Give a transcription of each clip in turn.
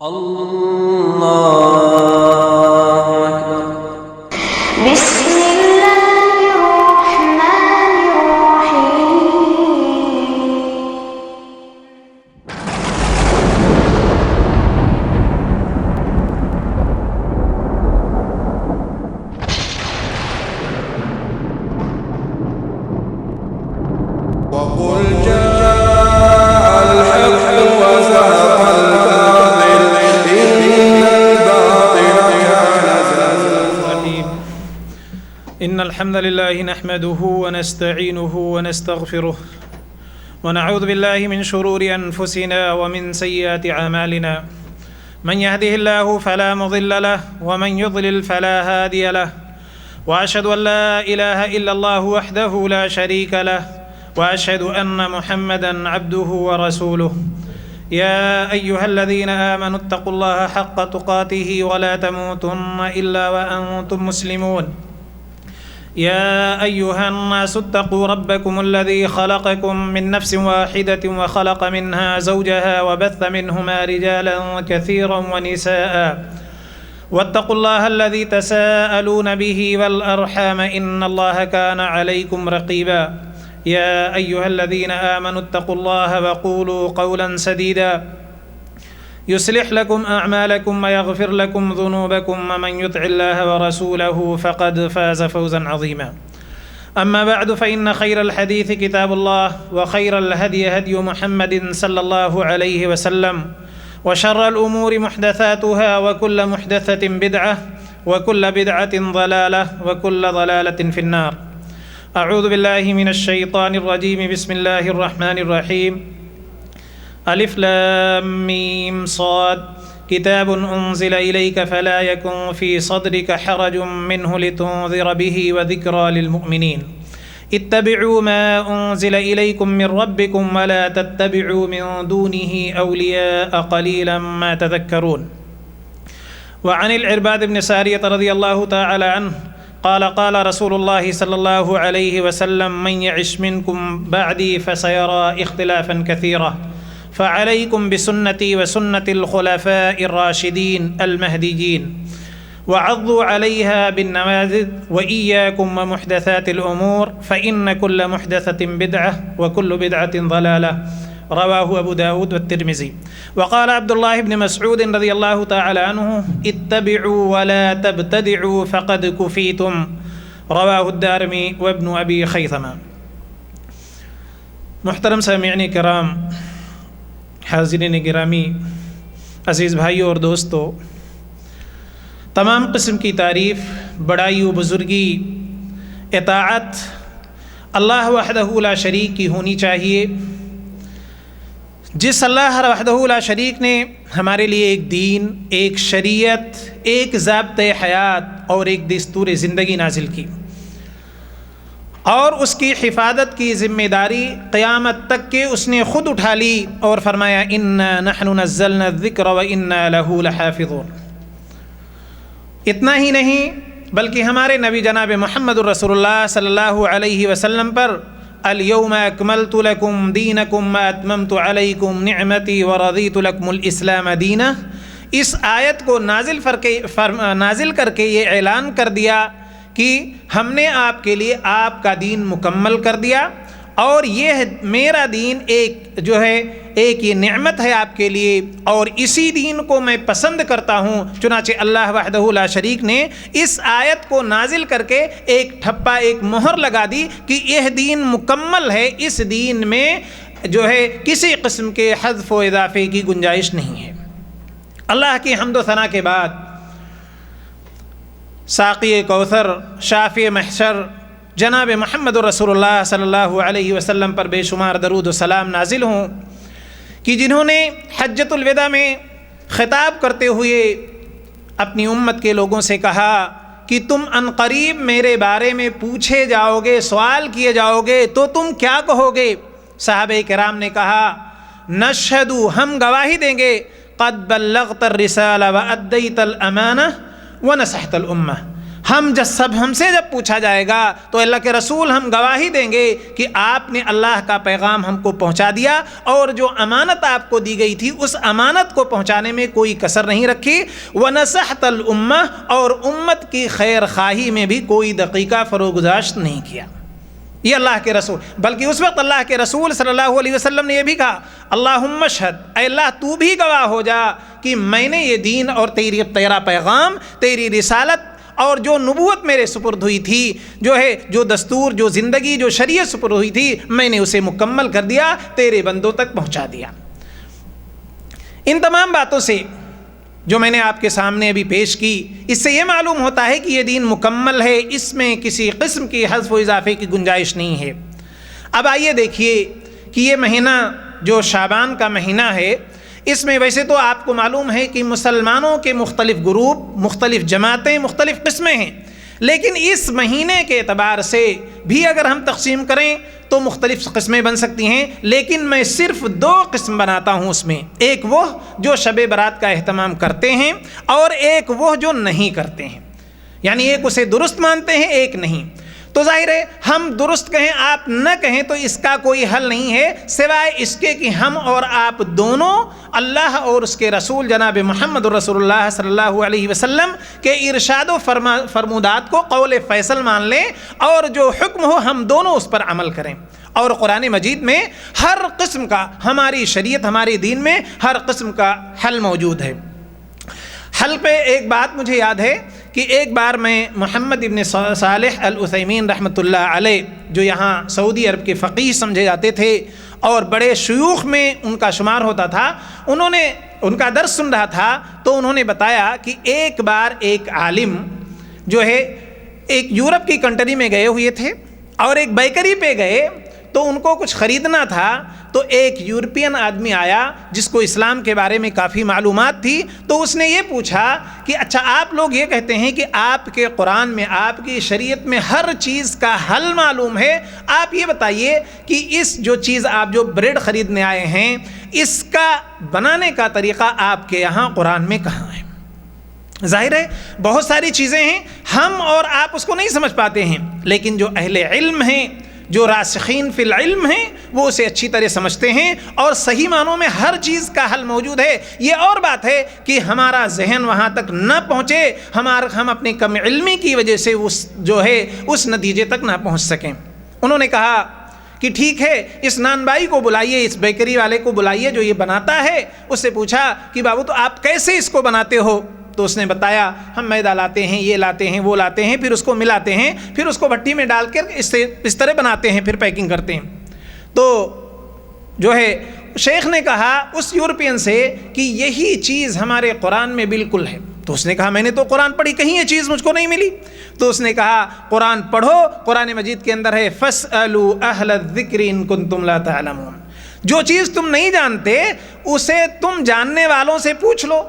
اللہ اکبر۔ بسم اللہ الرحمن الرحیم۔ وقل جاء الحق وزهق الباطل إن الباطل كان زهوقا. إن الحمد لله نحمده ونستعينه ونستغفره ونعوذ بالله من شرور أنفسنا ومن سيئات أعمالنا من يهده الله فلا مضل له ومن يضلل فلا هادي له وأشهد أن لا إله إلا الله وحده لا شريك له وأشهد أن محمدًا عبده ورسوله يا أيها الذين آمنوا اتقوا الله حق تقاته ولا تموتن إلا وأنتم مسلمون يا أيها الناس اتقوا ربكم الذي خلقكم من نفس واحدة وخلق منها زوجها وبث منهما رجالا كثيرا ونساء واتقوا الله الذي تساءلون به والأرحام إن الله كان عليكم رقيبا يا أيها الذين آمنوا اتقوا الله وقولوا قولا سديدا يصلح لكم أعمالكم ويغفر لكم ذنوبكم ومن يطع الله ورسوله فقد فاز فوزا عظيما أما بعد فإن خير الحديث كتاب الله وخير الهدي هدي محمد صلى الله عليه وسلم وشر الأمور محدثاتها وكل محدثة بدعة وكل بدعة ضلالة وكل ضلالة في النار. أعوذ بالله من الشيطان الرجيم. بسم الله الرحمن الرحيم. ألف لام ميم صاد كتاب أنزل إليك فلا يكن في صدرك حرج منه لتنذر به وذكرى للمؤمنين اتبعوا ما أنزل إليكم من ربكم ولا تتبعوا من دونه أولياء قليلا ما تذكرون. وعن العرباد بن سارية رضي الله تعالى عنه قال قال رسول الله صلى الله عليه وسلم من يعش منكم بعدي فسيرى اختلافا كثيرا فعليكم بسنتي وسنة الخلفاء الراشدين المهديين وعضوا عليها بالنواجذ وإياكم ومحدثات الأمور فإن كل محدثة بدعة وكل بدعة ضلالة. رواه أبو داود والترمذي. وقال عبد الله بن مسعود رضي الله تعالى عنه اتبعوا ولا تبتدعوا فقد كفيتم. رواه الدارمي وابن أبي خيثمة. محترم سامعین کرام، حاضرین گرامی، عزیز بھائیوں اور دوستو، تمام قسم کی تعریف، بڑائی و بزرگی، اطاعت اللہ وحدہ لا شریک کی ہونی چاہیے. جس اللہ وحدہ لا شریک نے ہمارے لیے ایک دین، ایک شریعت، ایک ضابطۂ حیات اور ایک دستور زندگی نازل کی، اور اس کی حفاظت کی ذمہ داری قیامت تک کے اس نے خود اٹھا لی اور فرمایا انا نحن نزلنا الذکر وانا لہ لحافظون. اتنا ہی نہیں بلکہ ہمارے نبی جناب محمد الرسول اللہ صلی اللہ علیہ وسلم پر الیوم اکملت لکم دینکم واتممت علیکم نعمتی ورضیت لکم الاسلام دینا، اس آیت کو نازل کر کے یہ اعلان کر دیا کہ ہم نے آپ کے لیے آپ کا دین مکمل کر دیا، اور یہ میرا دین ایک یہ نعمت ہے آپ کے لیے، اور اسی دین کو میں پسند کرتا ہوں. چنانچہ اللہ وحدہ لا شریک نے اس آیت کو نازل کر کے ایک ٹھپا، ایک مہر لگا دی کہ یہ دین مکمل ہے، اس دین میں کسی قسم کے حذف و اضافے کی گنجائش نہیں ہے. اللہ کی حمد و ثنا کے بعد ساقی کوثر، شافی محشر جناب محمد رسول اللہ صلی اللہ علیہ وسلم پر بے شمار درود و سلام نازل ہوں کہ جنہوں نے حجۃ الوداع میں خطاب کرتے ہوئے اپنی امت کے لوگوں سے کہا کہ تم عنقریب میرے بارے میں پوچھے جاؤ گے، سوال کیے جاؤ گے تو تم کیا کہو گے؟ صحابہ کرام نے کہا نشہد، ہم گواہی دیں گے، قد بلغت الرسالہ وادیت الامانہ ونصحت الامہ، ہم سے جب پوچھا جائے گا تو اللہ کے رسول ہم گواہی دیں گے کہ آپ نے اللہ کا پیغام ہم کو پہنچا دیا اور جو امانت آپ کو دی گئی تھی اس امانت کو پہنچانے میں کوئی کسر نہیں رکھی، وَنَصَحْتَ الْأُمَّةَ اور امت کی خیر خواہی میں بھی کوئی دقیقہ فروگزاشت نہیں کیا۔ یہ اللہ کے رسول، بلکہ اس وقت اللہ کے رسول صلی اللہ علیہ وسلم نے یہ بھی کہا اللہم اشہد، اے اللہ تو بھی گواہ ہو جا کہ میں نے یہ دین اور تیرا پیغام، تیری رسالت اور جو نبوت میرے سپرد ہوئی تھی، جو دستور، جو زندگی، جو شریعت سپرد ہوئی تھی، میں نے اسے مکمل کر دیا، تیرے بندوں تک پہنچا دیا۔ ان تمام باتوں سے جو میں نے آپ کے سامنے ابھی پیش کی، اس سے یہ معلوم ہوتا ہے کہ یہ دین مکمل ہے، اس میں کسی قسم کی حذف و اضافے کی گنجائش نہیں ہے۔ اب آئیے دیکھیے کہ یہ مہینہ جو شعبان کا مہینہ ہے، اس میں ویسے تو آپ کو معلوم ہے کہ مسلمانوں کے مختلف گروپ، مختلف جماعتیں، مختلف قسمیں ہیں، لیکن اس مہینے کے اعتبار سے بھی اگر ہم تقسیم کریں تو مختلف قسمیں بن سکتی ہیں، لیکن میں صرف 2 قسم بناتا ہوں اس میں، ایک وہ جو شب برات کا اہتمام کرتے ہیں اور ایک وہ جو نہیں کرتے ہیں، یعنی ایک اسے درست مانتے ہیں، ایک نہیں۔ تو ظاہر ہے ہم درست کہیں آپ نہ کہیں تو اس کا کوئی حل نہیں ہے سوائے اس کے کہ ہم اور آپ دونوں اللہ اور اس کے رسول جناب محمد رسول اللہ صلی اللہ علیہ وسلم کے ارشاد و فرمودات کو قول فیصل مان لیں اور جو حکم ہو ہم دونوں اس پر عمل کریں۔ اور قرآن مجید میں ہر قسم کا، ہماری شریعت، ہمارے دین میں ہر قسم کا حل موجود ہے۔ حل پہ ایک بات مجھے یاد ہے کہ ایک بار میں محمد ابن صالح العثیمین رحمۃ اللہ علیہ، جو یہاں سعودی عرب کے فقیہ سمجھے جاتے تھے اور بڑے شیوخ میں ان کا شمار ہوتا تھا، انہوں نے ان کا درس سن رہا تھا تو انہوں نے بتایا کہ ایک بار ایک عالم جو ہے ایک یورپ کی کنٹری میں گئے ہوئے تھے اور ایک بیکری پہ گئے تو ان کو کچھ خریدنا تھا، تو ایک یورپین آدمی آیا جس کو اسلام کے بارے میں کافی معلومات تھی، تو اس نے یہ پوچھا کہ اچھا آپ لوگ یہ کہتے ہیں کہ آپ کے قرآن میں، آپ کی شریعت میں ہر چیز کا حل معلوم ہے، آپ یہ بتائیے کہ اس جو چیز آپ جو بریڈ خریدنے آئے ہیں اس کا بنانے کا طریقہ آپ کے یہاں قرآن میں کہاں ہے؟ ظاہر ہے بہت ساری چیزیں ہیں، ہم اور آپ اس کو نہیں سمجھ پاتے ہیں، لیکن جو اہل علم ہیں، جو راسخین فی العلم ہیں، وہ اسے اچھی طرح سمجھتے ہیں اور صحیح معنوں میں ہر چیز کا حل موجود ہے۔ یہ اور بات ہے کہ ہمارا ذہن وہاں تک نہ پہنچے، ہم اپنی کم علمی کی وجہ سے اس نتیجے تک نہ پہنچ سکیں۔ انہوں نے کہا کہ ٹھیک ہے، اس نان بائی کو بلائیے، اس بیکری والے کو بلائیے جو یہ بناتا ہے، اس سے پوچھا کہ بابو تو آپ کیسے اس کو بناتے ہو؟ تو اس نے بتایا ہم میدا لاتے ہیں، یہ لاتے ہیں، وہ لاتے ہیں، پھر اس کو ملاتے ہیں، پھر اس کو بھٹی میں ڈال کر اس طرح بناتے ہیں، پھر پیکنگ کرتے ہیں۔ تو جو ہے شیخ نے کہا اس یورپین سے کہ یہی چیز ہمارے قرآن میں بالکل ہے۔ تو اس نے کہا میں نے تو قرآن پڑھی، کہیں یہ چیز مجھ کو نہیں ملی۔ تو اس نے کہا قرآن پڑھو، قرآن مجید کے اندر ہے فَاسْأَلُوا أَهْلَ الذِّكْرِ إِن كُنتُمْ لَا تَعْلَمُونَ، جو چیز تم نہیں جانتے اسے تم جاننے والوں سے پوچھ لو۔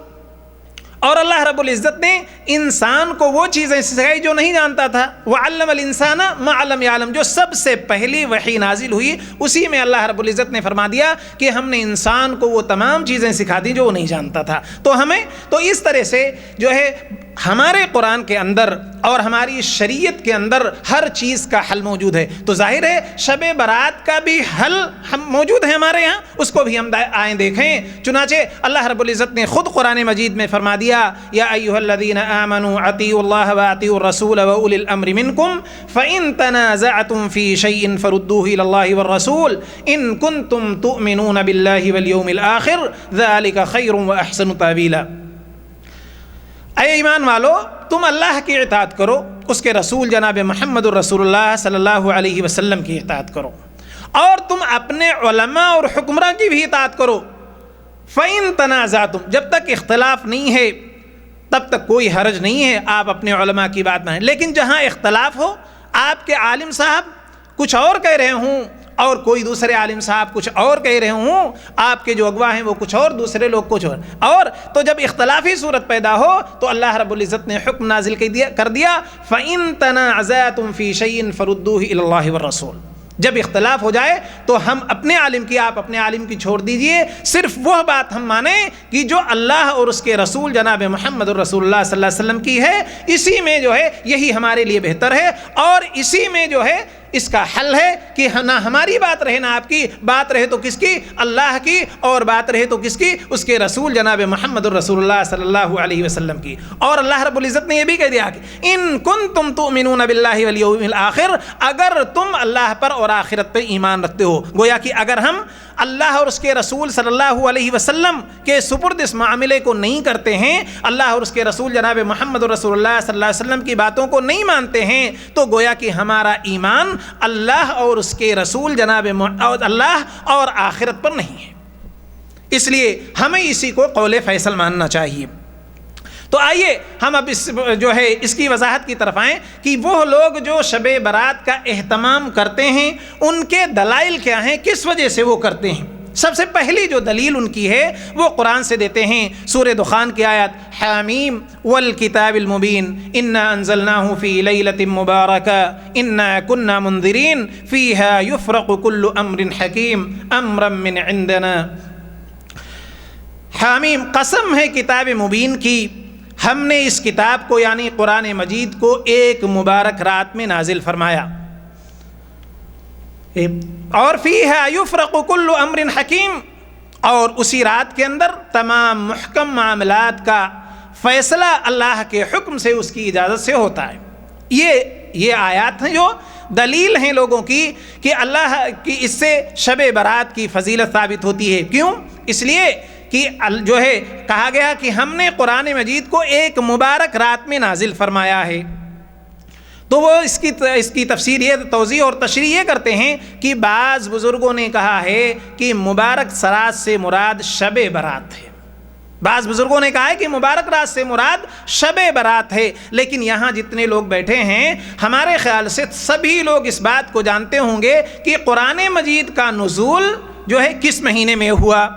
اور اللہ رب العزت نے انسان کو وہ چیزیں سکھائی جو نہیں جانتا تھا، وَعَلَّمَ الْإِنسَانَ مَا لَمْ يَعْلَمْ، جو سب سے پہلی وحی نازل ہوئی اسی میں اللہ رب العزت نے فرما دیا کہ ہم نے انسان کو وہ تمام چیزیں سکھا دی جو وہ نہیں جانتا تھا۔ تو اس طرح سے جو ہے ہمارے قرآن کے اندر اور ہماری شریعت کے اندر ہر چیز کا حل موجود ہے۔ تو ظاہر ہے شب برات کا بھی حل موجود ہے ہمارے یہاں، اس کو بھی ہم آئیں دیکھیں۔ چنانچہ اللہ رب العزت نے خود قرآن مجید میں فرما دیا یا ایھا الذین آمنوا اطیعوا اللہ واطیعوا الرسول واولی الامر منکم فان تنازعتم فی شیء فردوه الی اللہ والرسول ان کنتم تؤمنون باللہ والیوم الآخر ذلک خیر واحسن تاویلا۔ اے ایمان والو، تم اللہ کی اطاعت کرو، اس کے رسول جناب محمد الرسول اللہ صلی اللہ علیہ وسلم کی اطاعت کرو، اور تم اپنے علماء اور حکمراں کی بھی اطاعت کرو۔ فَإِن تَنَازَعْتُمْ، جب تک اختلاف نہیں ہے تب تک کوئی حرج نہیں ہے، آپ اپنے علماء کی بات مانیں۔ لیکن جہاں اختلاف ہو، آپ کے عالم صاحب کچھ اور کہہ رہے ہوں اور کوئی دوسرے عالم صاحب کچھ اور کہہ رہے ہوں، آپ کے جو اگوا ہیں وہ کچھ اور، دوسرے لوگ کچھ اور تو جب اختلافی صورت پیدا ہو تو اللہ رب العزت نے حکم نازل کر دیا فَإِن تَنَازَعْتُمْ فِي شَيْءٍ فَرُدُّوهُ إِلَى اللَّهِ وَالرَّسُولِ، جب اختلاف ہو جائے تو ہم اپنے عالم کی، آپ اپنے عالم کی چھوڑ دیجئے، صرف وہ بات ہم مانیں کہ جو اللہ اور اس کے رسول جناب محمد الرسول اللہ صلی اللہ علیہ وسلم کی ہے، اسی میں جو ہے یہی ہمارے لیے بہتر ہے، اور اسی میں جو ہے اس کا حل ہے کہ نہ ہماری بات رہے نہ آپ کی بات رہے تو کس کی؟ اللہ کی، اور بات رہے تو کس کی؟ اس کے رسول جناب محمد الرسول اللہ صلی اللہ علیہ وسلم کی۔ اور اللہ رب العزت نے یہ بھی کہہ دیا کہ ان کنتم تؤمنون باللہ والیوم الآخر، اگر تم اللہ پر اور آخرت پر ایمان رکھتے ہو۔ گویا کہ اگر ہم اللہ اور اس کے رسول صلی اللہ علیہ وسلم کے سپرد اس معاملے کو نہیں کرتے ہیں، اللہ اور اس کے رسول جناب محمد رسول اللہ صلی اللہ علیہ وسلم کی باتوں کو نہیں مانتے ہیں، تو گویا کہ ہمارا ایمان اللہ اور اس کے رسول جناب اللہ اور آخرت پر نہیں ہے۔ اس لیے ہمیں اسی کو قول فیصل ماننا چاہیے۔ تو آئیے ہم اب اس کی وضاحت کی طرف آئیں کہ وہ لوگ جو شب برات کا اہتمام کرتے ہیں ان کے دلائل کیا ہیں، کس وجہ سے وہ کرتے ہیں۔ سب سے پہلی جو دلیل ان کی ہے وہ قرآن سے دیتے ہیں، سورہ دخان کی آیت حامیم والکتاب المبین انا انزلناہ فی لیلۃ مبارکہ انا کنا منذرین فیہا یفرق کل امر حکیم امرا من عندنا۔ حامیم، قسم ہے کتاب مبین کی، ہم نے اس کتاب کو یعنی قرآن مجید کو ایک مبارک رات میں نازل فرمایا، اور فیہا یفرق کل امر حکیم، اور اسی رات کے اندر تمام محکم معاملات کا فیصلہ اللہ کے حکم سے، اس کی اجازت سے ہوتا ہے۔ یہ آیات ہیں جو دلیل ہیں لوگوں کی کہ اللہ کی اس سے شب برات کی فضیلت ثابت ہوتی ہے۔ کیوں؟ اس لیے کہ جو ہے کہا گیا کہ ہم نے قرآن مجید کو ایک مبارک رات میں نازل فرمایا ہے۔ تو وہ اس کی تفسیر یہ توضیح اور تشریح یہ کرتے ہیں کہ بعض بزرگوں نے کہا ہے کہ مبارک رات سے مراد شب برات ہے، بعض بزرگوں نے کہا ہے کہ مبارک رات سے مراد شب برات ہے، لیکن یہاں جتنے لوگ بیٹھے ہیں ہمارے خیال سے سبھی لوگ اس بات کو جانتے ہوں گے کہ قرآن مجید کا نزول جو ہے کس مہینے میں ہوا۔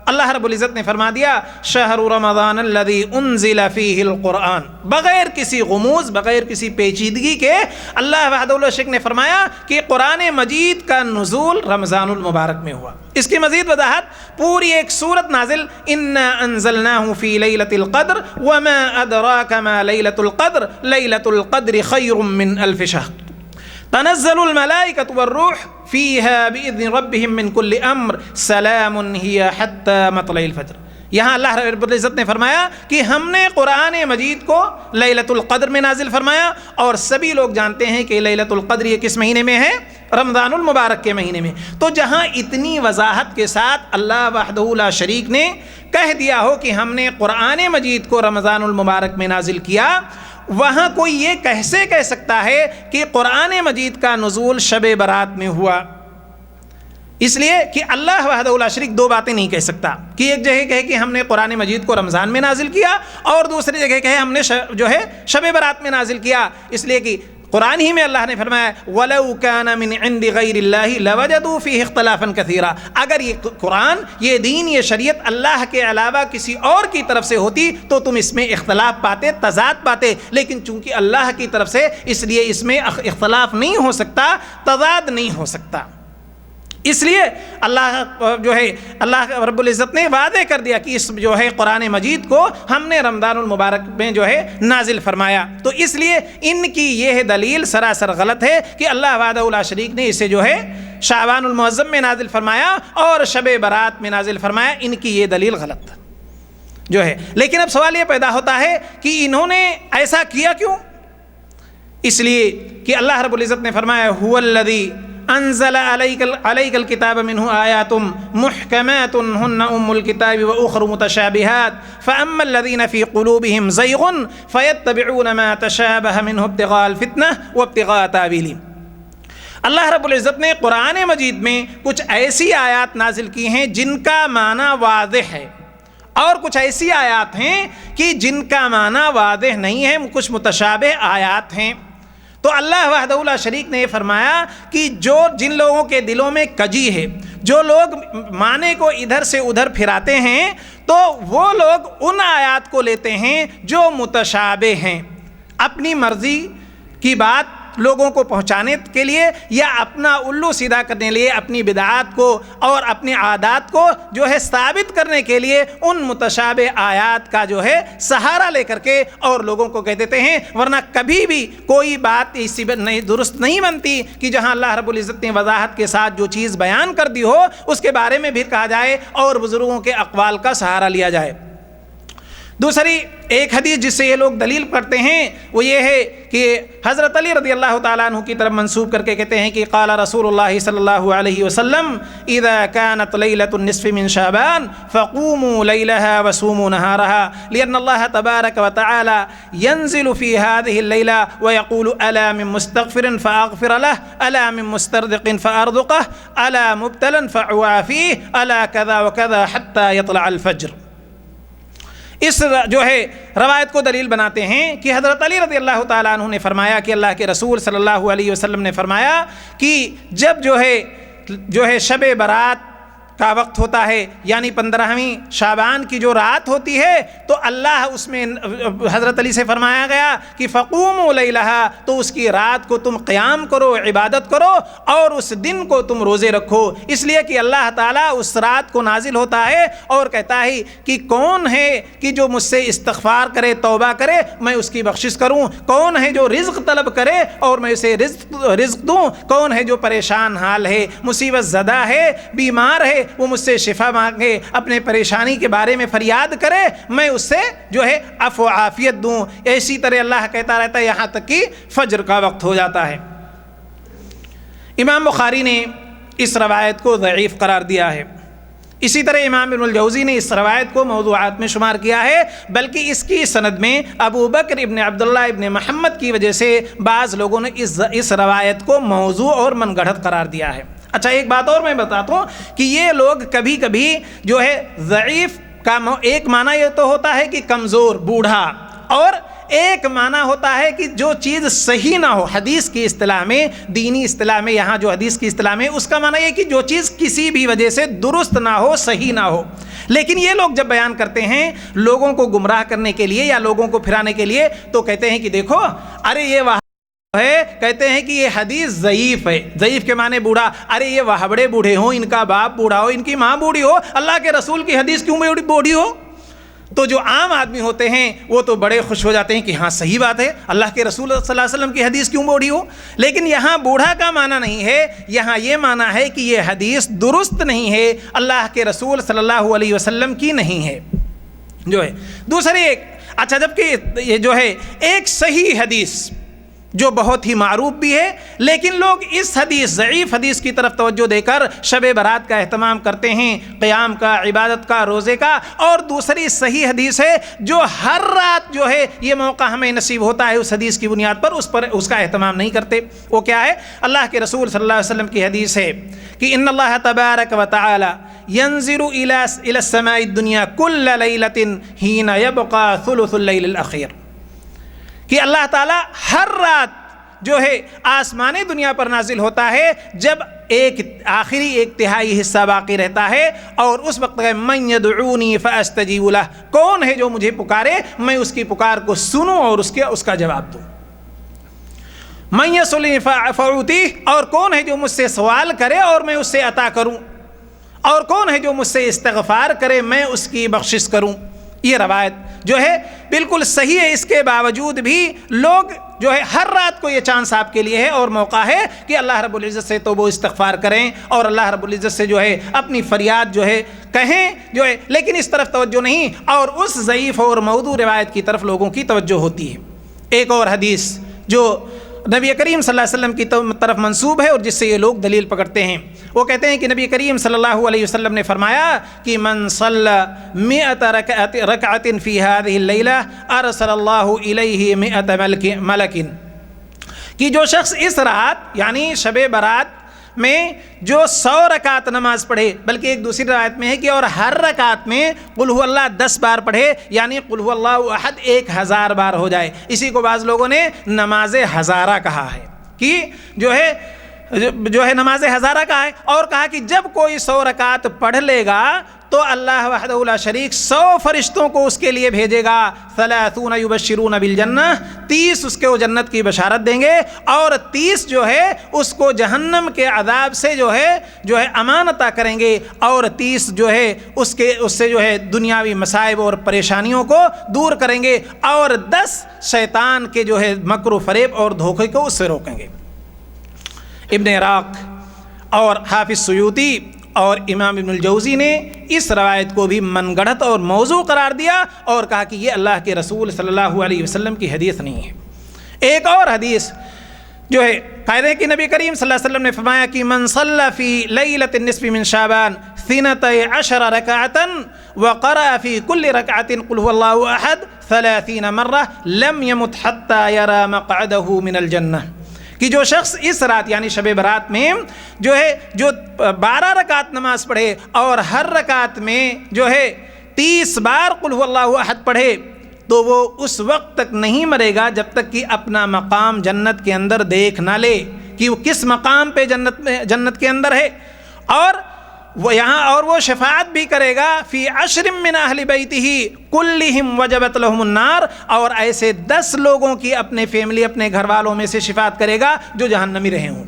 اللہ رب العزت نے فرما دیا شہر رمضان الذی انزل فیہ القرآن، بغیر کسی غموض، بغیر کسی پیچیدگی کے اللہ وحدہ لا شریک نے فرمایا کہ قرآن مجید کا نزول رمضان المبارک میں ہوا۔ اس کی مزید وضاحت پوری ایک سورت نازل انا انزلناہ فی لیلۃ القدر وما ادراک ما لیلۃ القدر لیلۃ القدر خیر من الف شہر تنزل الملائکۃ والروح فیہا بإذن ربہم من کل امر سلام ہی حتی مطلع الفجر۔ یہاں اللہ رب العزت نے فرمایا کہ ہم نے قرآن مجید کو لیلۃ القدر میں نازل فرمایا، اور سبھی لوگ جانتے ہیں کہ لیلۃ القدر یہ کس مہینے میں ہے؟ رمضان المبارک کے مہینے میں۔ تو جہاں اتنی وضاحت کے ساتھ اللہ وحدہ لا شریک نے کہہ دیا ہو کہ ہم نے قرآن مجید کو رمضان المبارک میں نازل کیا، وہاں کوئی یہ کیسے کہہ سکتا ہے کہ قرآن مجید کا نزول شب برات میں ہوا؟ اس لیے کہ اللہ وحدہ لا شریک دو باتیں نہیں کہہ سکتا کہ ایک جگہ کہے کہ ہم نے قرآن مجید کو رمضان میں نازل کیا، اور دوسری جگہ کہے ہم نے جو ہے شب برات میں نازل کیا۔ اس لیے کہ قرآن ہی میں اللہ نے فرمایا وَلَوْ كَانَ مِنْ عِنْدِ غَيْرِ اللَّهِ لَوَجَدُوا فِيهِ اخْتِلَافًا كَثِيرًا، اگر یہ قرآن، یہ دین، یہ شریعت اللہ کے علاوہ کسی اور کی طرف سے ہوتی تو تم اس میں اختلاف پاتے، تضاد پاتے، لیکن چونکہ اللہ کی طرف سے اس لیے اس میں اختلاف نہیں ہو سکتا، تضاد نہیں ہو سکتا۔ اس لیے اللہ رب العزت نے وعدے کر دیا کہ اس جو ہے قرآن مجید کو ہم نے رمضان المبارک میں جو ہے نازل فرمایا۔ تو اس لیے ان کی یہ دلیل سراسر غلط ہے کہ اللہ وحدہ لا شریک نے اسے جو ہے شعبان المعظم میں نازل فرمایا اور شب برات میں نازل فرمایا، ان کی یہ دلیل غلط جو ہے۔ لیکن اب سوال یہ پیدا ہوتا ہے کہ انہوں نے ایسا کیا کیوں؟ اس لیے کہ اللہ رب العزت نے فرمایا هو الذی انزل علیک الکتاب منہ آیات محکمات ہن ام الکتاب واخر متشابہات فاما الذین فی قلوبہم زیغ فیتبعون ما تشابہ منہ ابتغاء الفتنہ وابتغاء تاویلہ۔ اللہ رب العزت نے قرآن مجید میں کچھ ایسی آیات نازل کی ہیں جن کا معنی واضح ہے، اور کچھ ایسی آیات ہیں کہ جن کا معنی واضح نہیں ہے، کچھ متشابہ آیات ہیں۔ تو اللہ وحدہ لا شریک نے یہ فرمایا کہ جن لوگوں کے دلوں میں کجی ہے، جو لوگ معنی کو ادھر سے ادھر پھراتے ہیں، تو وہ لوگ ان آیات کو لیتے ہیں جو متشابہ ہیں، اپنی مرضی کی بات لوگوں کو پہنچانے کے لیے یا اپنا الو سیدھا کرنے کے لیے اپنی بدعات کو اور اپنی عادات کو جو ہے ثابت کرنے کے لیے ان متشابہ آیات کا جو ہے سہارا لے کر کے اور لوگوں کو کہہ دیتے ہیں، ورنہ کبھی بھی کوئی بات ایسی نہیں درست نہیں بنتی کہ جہاں اللہ رب العزت نے وضاحت کے ساتھ جو چیز بیان کر دی ہو اس کے بارے میں بھی کہا جائے اور بزرگوں کے اقوال کا سہارا لیا جائے۔ دوسری ایک حدیث جس سے یہ لوگ دلیل کرتے ہیں وہ یہ ہے کہ حضرت علی رضی اللہ تعالیٰ عنہ کی طرف منسوب کر کے کہتے ہیں کہ قال رسول اللہ صلی اللہ علیہ وسلم اذا كانت ليلة النصف من شعبان فقوموا ليلها وصوموا نهارها لأن الله تبارك وتعالى ينزل في هذه الليلة ويقول ألا من مستغفر فأغفر له ألا من مسترزق فأرزقه ألا مبتلا فأعافيه ألا كذا وكذا حتى يطلع الفجر۔ اس جو ہے روایت کو دلیل بناتے ہیں کہ حضرت علی رضی اللہ تعالیٰ عنہ نے فرمایا کہ اللہ کے رسول صلی اللہ علیہ وسلم نے فرمایا کہ جب جو ہے شب برات کا وقت ہوتا ہے یعنی 15ویں شعبان کی جو رات ہوتی ہے تو اللہ اس میں حضرت علی سے فرمایا گیا کہ فقوموا لیلہا، تو اس کی رات کو تم قیام کرو، عبادت کرو اور اس دن کو تم روزے رکھو، اس لیے کہ اللہ تعالیٰ اس رات کو نازل ہوتا ہے اور کہتا ہے کہ کون ہے کہ جو مجھ سے استغفار کرے، توبہ کرے، میں اس کی بخشش کروں، کون ہے جو رزق طلب کرے اور میں اسے رزق دوں، کون ہے جو پریشان حال ہے، مصیبت زدہ ہے، بیمار ہے، وہ مجھ سے شفا مانگے، اپنے پریشانی کے بارے میں فریاد کرے، میں اس سے جو ہے عفو و عافیت دوں۔ اسی طرح اللہ کہتا رہتا ہے یہاں تک کہ فجر کا وقت ہو جاتا ہے۔ امام بخاری نے اس روایت کو ضعیف قرار دیا ہے، اسی طرح امام ابن الجوزی نے اس روایت کو موضوعات میں شمار کیا ہے، بلکہ اس کی سند میں ابو بکر ابن عبداللہ ابن محمد کی وجہ سے بعض لوگوں نے اس روایت کو موضوع اور من گڑھت قرار دیا ہے۔ اچھا ایک بات اور میں بتاتا ہوں کہ یہ لوگ کبھی کبھی جو ہے ضعیف کا ایک معنی یہ تو ہوتا ہے کہ کمزور، بوڑھا، اور ایک معنی ہوتا ہے کہ جو چیز صحیح نہ ہو، حدیث کی اصطلاح میں، دینی اصطلاح میں، یہاں جو حدیث کی اصطلاح میں اس کا معنی یہ کہ جو چیز کسی بھی وجہ سے درست نہ ہو، صحیح نہ ہو۔ لیکن یہ لوگ جب بیان کرتے ہیں لوگوں کو گمراہ کرنے کے لیے یا لوگوں کو پھرانے کے لیے تو کہتے ہیں کہ دیکھو ارے یہ ہے، کہتے ہیں کہ یہ حدیث ضعیف ہے، ضعیف کے معنی بوڑھا، ارے یہ وہابڑے بوڑھے ہوں، ان کا باپ بوڑھا ہو، ان کی ماں بوڑھی ہو، اللہ کے رسول کی حدیث کیوں بوڑھی ہو؟ تو جو عام آدمی ہوتے ہیں وہ تو بڑے خوش ہو جاتے ہیں کہ ہاں صحیح بات ہے، اللہ کے رسول صلی اللہ علیہ وسلم کی حدیث کیوں بوڑھی ہو؟ لیکن یہاں بوڑھا کا معنی نہیں ہے، یہاں یہ معنی ہے کہ یہ حدیث درست نہیں ہے، اللہ کے رسول صلی اللہ علیہ وسلم کی نہیں ہے جو ہے۔ دوسری ایک اچھا جبکہ یہ جو ہے ایک صحیح حدیث جو بہت ہی معروف بھی ہے، لیکن لوگ اس حدیث ضعیف حدیث کی طرف توجہ دے کر شب برات کا اہتمام کرتے ہیں، قیام کا، عبادت کا، روزے کا، اور دوسری صحیح حدیث ہے جو ہر رات جو ہے یہ موقع ہمیں نصیب ہوتا ہے اس حدیث کی بنیاد پر اس کا اہتمام نہیں کرتے۔ وہ کیا ہے؟ اللہ کے رسول صلی اللہ علیہ وسلم کی حدیث ہے کہ ان اللہ تبارک و تعالی ينزل الى السماء الدنيا كل ليلة حين يبقى ثلث الليل الاخير، کہ اللہ تعالیٰ ہر رات جو ہے آسمانی دنیا پر نازل ہوتا ہے جب ایک آخری ایک تہائی حصہ باقی رہتا ہے، اور اس وقت من یدعونی فاستجیب لہ، کون ہے جو مجھے پکارے میں اس کی پکار کو سنوں اور اس کا جواب دوں، من یسألنی فاعطیہ، اور کون ہے جو مجھ سے سوال کرے اور میں اس سے عطا کروں، اور کون ہے جو مجھ سے استغفار کرے میں اس کی بخشش کروں۔ یہ روایت جو ہے بالکل صحیح ہے، اس کے باوجود بھی لوگ جو ہے ہر رات کو یہ چانس آپ کے لیے ہے اور موقع ہے کہ اللہ رب العزت سے توبہ استغفار کریں اور اللہ رب العزت سے جو ہے اپنی فریاد جو ہے کہیں جو ہے، لیکن اس طرف توجہ نہیں اور اس ضعیف اور موضوع روایت کی طرف لوگوں کی توجہ ہوتی ہے۔ ایک اور حدیث جو نبی کریم صلی اللہ علیہ وسلم کی طرف منسوب ہے اور جس سے یہ لوگ دلیل پکڑتے ہیں، وہ کہتے ہیں کہ نبی کریم صلی اللہ علیہ وسلم نے فرمایا کہ من صلی 100 رکعت فی هذه الليلہ ارسل اللہ الیہ 100 ملک، کہ جو شخص اس رات یعنی شب برات میں جو 100 رکعت نماز پڑھے، بلکہ ایک دوسری روایت میں ہے کہ اور ہر رکعت میں قل هو اللہ 10 بار پڑھے، یعنی قل هو اللہ احد 1000 بار ہو جائے۔ اسی کو بعض لوگوں نے نماز ہزارہ کہا ہے کہ جو ہے نماز ہزارہ کہا ہے، اور کہا کہ جب کوئی 100 رکعت پڑھ لے گا تو اللہ وحدہ لا شریک 100 فرشتوں کو اس کے لیے بھیجے گا، 30 یبشرون بالجنہ، 30 اس کو جنت کی بشارت دیں گے، اور 30 جو ہے اس کو جہنم کے عذاب سے جو ہے امان عطا کریں گے، اور 30 جو ہے اس سے جو ہے دنیاوی مصائب اور پریشانیوں کو دور کریں گے، اور 10 شیطان کے جو ہے مکر و فریب اور دھوکے کو اس سے روکیں گے۔ ابن عراق اور حافظ سیوطی اور امام ابن الجوزی نے اس روایت کو بھی من گڑھت اور موضوع قرار دیا اور کہا کہ یہ اللہ کے رسول صلی اللہ علیہ وسلم کی حدیث نہیں ہے۔ ایک اور حدیث جو ہے قاعدے کی نبی کریم صلی اللہ علیہ وسلم نے فرمایا کہ من صلی فی لیلۃ النصف من شعبان 12 رکعۃ وقرأ فی کل رکعۃ قل هو اللہ احد 30 مرہ لم يمت حتى يرى مقعده من الجنہ، کہ جو شخص اس رات یعنی شب برات میں جو 12 رکعت نماز پڑھے اور ہر رکعت میں جو ہے 30 بار قل هو اللہ احد پڑھے، تو وہ اس وقت تک نہیں مرے گا جب تک کہ اپنا مقام جنت کے اندر دیکھ نہ لے کہ وہ کس مقام پہ جنت کے اندر ہے، اور وہ شفاعت بھی کرے گا فی 10 من اہل بیتہ کلہم وجبت لہم النار، اور ایسے 10 لوگوں کی اپنے فیملی اپنے گھر والوں میں سے شفاعت کرے گا جو جہنمی رہے ہوں،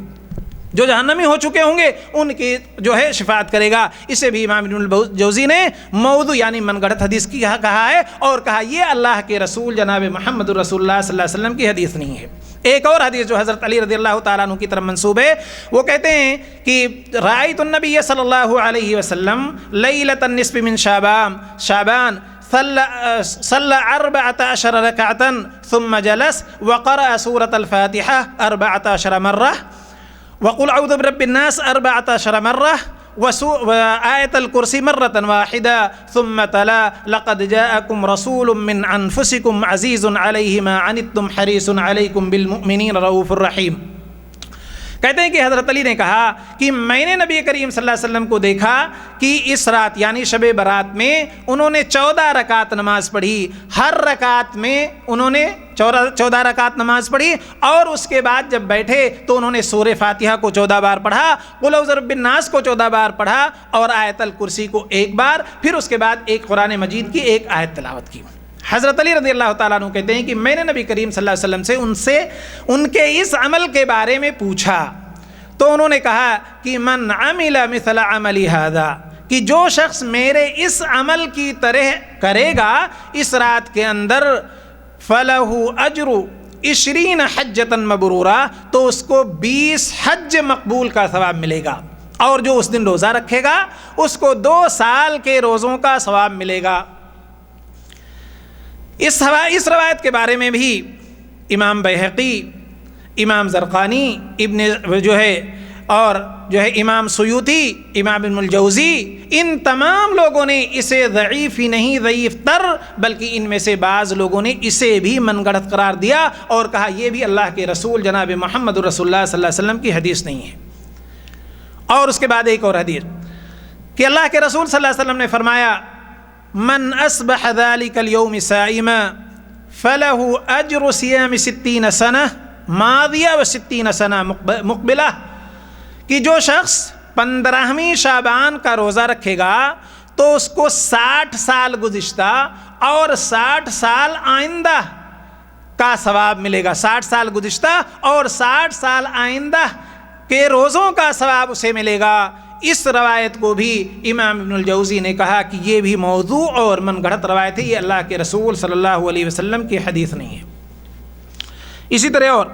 جو جہنمی ہو چکے ہوں گے ان کی جو ہے شفاعت کرے گا۔ اسے بھی امام ابن الجوزی نے موضوع یعنی من گڑھت حدیث کی کہا ہے، اور کہا یہ اللہ کے رسول جناب محمد رسول اللہ صلی اللہ علیہ وسلم کی حدیث نہیں ہے۔ ایک اور حدیث جو حضرت علی رضی اللہ تعالیٰ عنہ کی طرف منسوب ہے، وہ کہتے ہیں کہ رأیت النبی صلی اللہ علیہ وسلم لیلۃ النصف من شعبان صلى 14 ركعة ثم جلس وقرأ سورة الفاتحة 14 مرة وقل أعوذ برب الناس 14 مرة وآية الكرسي مرة واحدة ثم تلا لقد جاءكم رسول من أنفسكم عزيز عليه ما عنتم حريص عليكم بالمؤمنين رؤوف رحيم۔ کہتے ہیں کہ حضرت علی نے کہا کہ میں نے نبی کریم صلی اللہ علیہ وسلم کو دیکھا کہ اس رات یعنی شب برات میں انہوں نے 14 رکعت نماز پڑھی، ہر رکعت میں انہوں نے 14 رکعت نماز پڑھی، اور اس کے بعد جب بیٹھے تو انہوں نے سورہ فاتحہ کو 14 بار پڑھا، قل اعوذ برب الناس کو 14 بار پڑھا، اور آیت الکرسی کو 1 بار، پھر اس کے بعد ایک قرآن مجید کی ایک آیت تلاوت کی۔ حضرت علی رضی اللہ تعالیٰ عنہ کہتے ہیں کہ میں نے نبی کریم صلی اللہ علیہ وسلم سے ان کے اس عمل کے بارے میں پوچھا، تو انہوں نے کہا کہ من عمل مثل عملی ھذا، کہ جو شخص میرے اس عمل کی طرح کرے گا اس رات کے اندر، فَلَهُ أَجْرُ 20 حجۃ مبرورہ، تو اس کو 20 حج مقبول کا ثواب ملے گا، اور جو اس دن روزہ رکھے گا اس کو 2 سال کے روزوں کا ثواب ملے گا۔ اس روایت کے بارے میں بھی امام بیہقی، امام زرقانی اور امام سیوطی، امام ابن الجوزی، ان تمام لوگوں نے اسے ضعیف ہی نہیں ضعیف تر بلکہ ان میں سے بعض لوگوں نے اسے بھی من گڑھت قرار دیا اور کہا یہ بھی اللہ کے رسول جناب محمد رسول اللہ صلی اللہ علیہ وسلم کی حدیث نہیں ہے۔ اور اس کے بعد ایک اور حدیث کہ اللہ کے رسول صلی اللہ علیہ وسلم نے فرمایا من اصبح ذلك اليوم صائما فله اجر صيام 60 سنة ماضية و60 سنة مقبلة، کہ جو شخص 15ویں شعبان کا روزہ رکھے گا تو اس کو 60 سال گزشتہ اور 60 سال آئندہ کا ثواب ملے گا، 60 سال گزشتہ اور 60 سال آئندہ کے روزوں کا ثواب اسے ملے گا۔ اس روایت کو بھی امام ابن الجوزی نے کہا کہ یہ بھی موضوع اور من گڑھت روایت ہے، یہ اللہ کے رسول صلی اللہ علیہ وسلم کی حدیث نہیں ہے۔ اسی طرح اور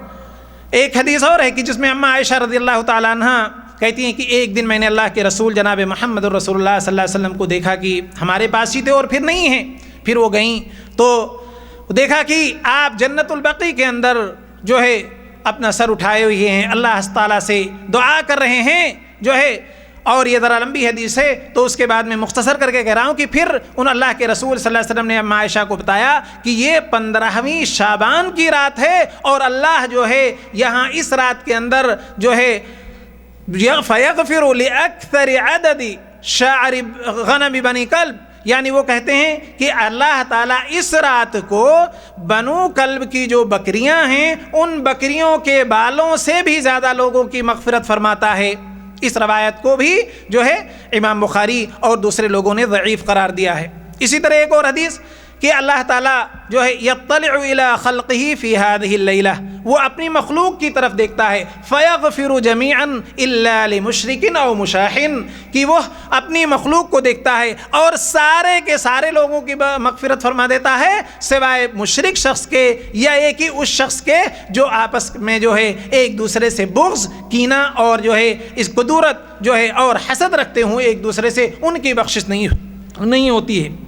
ایک حدیث اور ہے کہ جس میں اماں عائشہ رضی اللہ تعالیٰ عنہ کہتی ہیں کہ ایک دن میں نے اللہ کے رسول جناب محمد رسول اللہ صلی اللہ علیہ وسلم کو دیکھا کہ ہمارے پاس ہی تھے اور پھر نہیں ہیں، پھر وہ گئیں تو دیکھا کہ آپ جنت البقیع کے اندر جو ہے اپنا سر اٹھائے ہوئے ہیں، اللہ تعالیٰ سے دعا کر رہے ہیں اور یہ ذرا لمبی حدیث ہے تو اس کے بعد میں مختصر کر کے کہہ رہا ہوں کہ پھر ان اللہ کے رسول صلی اللہ علیہ وسلم نے اماں عائشہ کو بتایا کہ یہ 15ویں شعبان کی رات ہے اور اللہ جو ہے یہاں اس رات کے اندر جو ہے فَيَغْفِرُ لِأَكْثَرِ عَدَدِ شَعْرِ غَنَمِ بَنِي کلب، یعنی وہ کہتے ہیں کہ اللہ تعالیٰ اس رات کو بنو کلب کی جو بکریاں ہیں ان بکریوں کے بالوں سے بھی زیادہ لوگوں کی مغفرت فرماتا ہے۔ اس روایت کو بھی جو ہے امام بخاری اور دوسرے لوگوں نے ضعیف قرار دیا ہے۔ اسی طرح ایک اور حدیث کہ اللہ تعالیٰ جو ہے یطلع الی خلقہ فی ہذہ اللیلہ، وہ اپنی مخلوق کی طرف دیکھتا ہے، فیغفر جمیعا الا لمشرک او مشاح، کہ وہ اپنی مخلوق کو دیکھتا ہے اور سارے کے سارے لوگوں کی مغفرت فرما دیتا ہے سوائے مشرک شخص کے، یا ایک ہی اس شخص کے جو آپس میں جو ہے ایک دوسرے سے بغض، کینہ اور جو ہے اس قدورت جو ہے اور حسد رکھتے ہوں ایک دوسرے سے، ان کی بخشش نہیں ہوتی ہے۔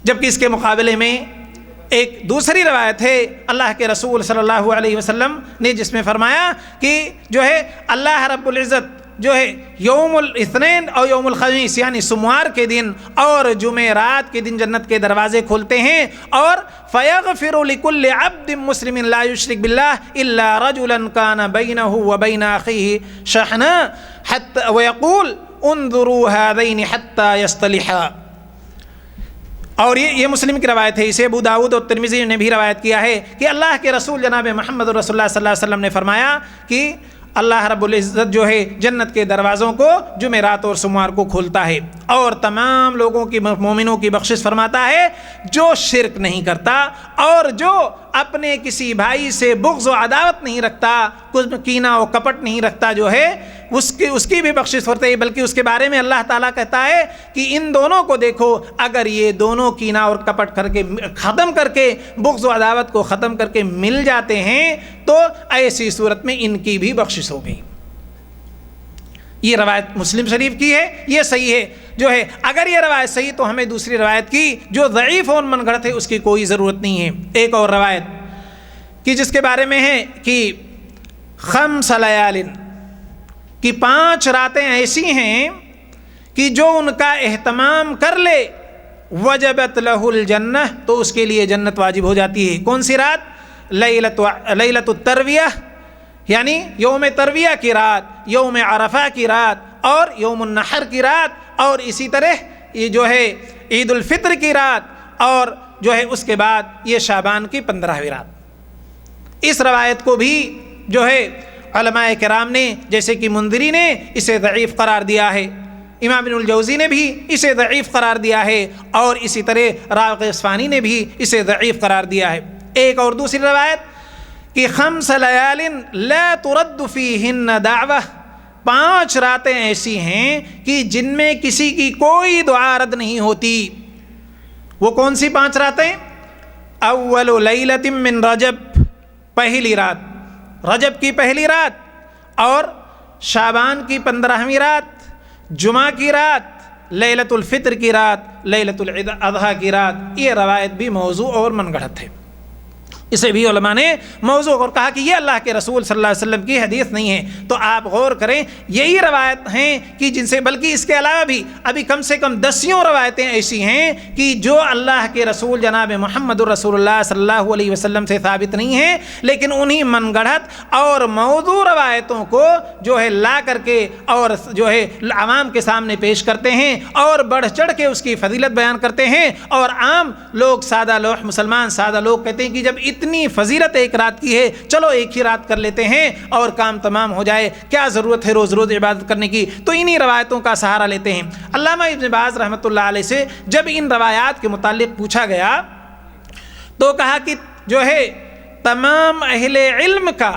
جبکہ اس کے مقابلے میں ایک دوسری روایت ہے اللہ کے رسول صلی اللہ علیہ وسلم نے، جس میں فرمایا کہ جو ہے اللہ رب العزت جو ہے یوم الاثنین اور یوم الخمیس یعنی سوموار کے دن اور جمعرات کے دن جنت کے دروازے کھولتے ہیں، اور فیغفر لکل عبد مسلم لا یشرک باللہ الا رجلا کان بینہ وبین اخیہ شحنا ویقول انظروا هذین حتی یصطلحا۔ اور یہ مسلم کی روایت ہے، اسے ابو داؤد اور ترمذی نے بھی روایت کیا ہے کہ اللہ کے رسول جناب محمد رسول اللہ صلی اللہ علیہ وسلم نے فرمایا کہ اللہ رب العزت جو ہے جنت کے دروازوں کو جمعرات اور سوموار کو کھولتا ہے اور تمام لوگوں کی مومنوں کی بخشش فرماتا ہے جو شرک نہیں کرتا اور جو اپنے کسی بھائی سے بغض و عداوت نہیں رکھتا، کچھ کینہ و کپٹ نہیں رکھتا، جو ہے اس کی بھی بخشش ہوتی ہے۔ بلکہ اس کے بارے میں اللہ تعالیٰ کہتا ہے کہ ان دونوں کو دیکھو، اگر یہ دونوں کینہ اور کپٹ کر کے ختم کر کے بغض و عداوت کو ختم کر کے مل جاتے ہیں تو ایسی صورت میں ان کی بھی بخشش ہو گئی۔ یہ روایت مسلم شریف کی ہے، یہ صحیح ہے جو ہے۔ اگر یہ روایت صحیح تو ہمیں دوسری روایت کی جو ضعیف اور من گھڑت ہے اس کی کوئی ضرورت نہیں ہے۔ ایک اور روایت کہ جس کے بارے میں ہے کہ خمس لیال کہ 5 راتیں ایسی ہیں کہ جو ان کا اہتمام کر لے وجبت لہ الجنہ تو اس کے لیے جنت واجب ہو جاتی ہے۔ کون سی رات؟ لیلۃ الترویہ یعنی یوم ترویہ کی رات، یوم عرفہ کی رات اور یوم النحر کی رات، اور اسی طرح یہ جو ہے عید الفطر کی رات، اور جو ہے اس کے بعد یہ شعبان کی 15ویں رات۔ اس روایت کو بھی جو ہے علماء کرام نے جیسے کہ منذری نے اسے ضعیف قرار دیا ہے، امام ابن الجوزی نے بھی اسے ضعیف قرار دیا ہے، اور اسی طرح راغب اصفہانی نے بھی اسے ضعیف قرار دیا ہے۔ ایک اور دوسری روایت کہ 5 لیال لا ترد فیہن دعوہ، 5 راتیں ایسی ہیں کہ جن میں کسی کی کوئی دعا رد نہیں ہوتی۔ وہ کون سی 5 راتیں؟ اول لیلۃ من رجب، پہلی رات، رجب کی پہلی رات، اور شعبان کی 15ویں رات، جمعہ کی رات، لیلۃ الفطر کی رات، لیلۃ الاضحیٰ کی رات۔ یہ روایت بھی موضوع اور من گھڑت ہے، اسے بھی علماء نے موضوع اور کہا کہ یہ اللہ کے رسول صلی اللہ علیہ وسلم کی حدیث نہیں ہے۔ تو آپ غور کریں، یہی روایت ہیں کہ جن سے بلکہ اس کے علاوہ بھی ابھی کم سے کم 10 روایتیں ایسی ہیں کہ جو اللہ کے رسول جناب محمد الرسول اللہ صلی اللہ علیہ وسلم سے ثابت نہیں ہیں، لیکن انہی من گڑھت اور موضوع روایتوں کو جو ہے لا کر کے اور جو ہے عوام کے سامنے پیش کرتے ہیں اور بڑھ چڑھ کے اس کی فضیلت بیان کرتے ہیں، اور عام لوگ سادہ لوح مسلمان سادہ لوگ کہتے ہیں کہ جب اتنی فضیلت ایک رات کی ہے چلو ایک ہی رات کر لیتے ہیں اور کام تمام ہو جائے، کیا ضرورت ہے روز روز عبادت کرنے کی، تو انہی روایتوں کا سہارا لیتے ہیں۔ علامہ ابن باز رحمۃ اللہ علیہ سے جب ان روایات کے متعلق پوچھا گیا تو کہا کہ جو ہے تمام اہل علم کا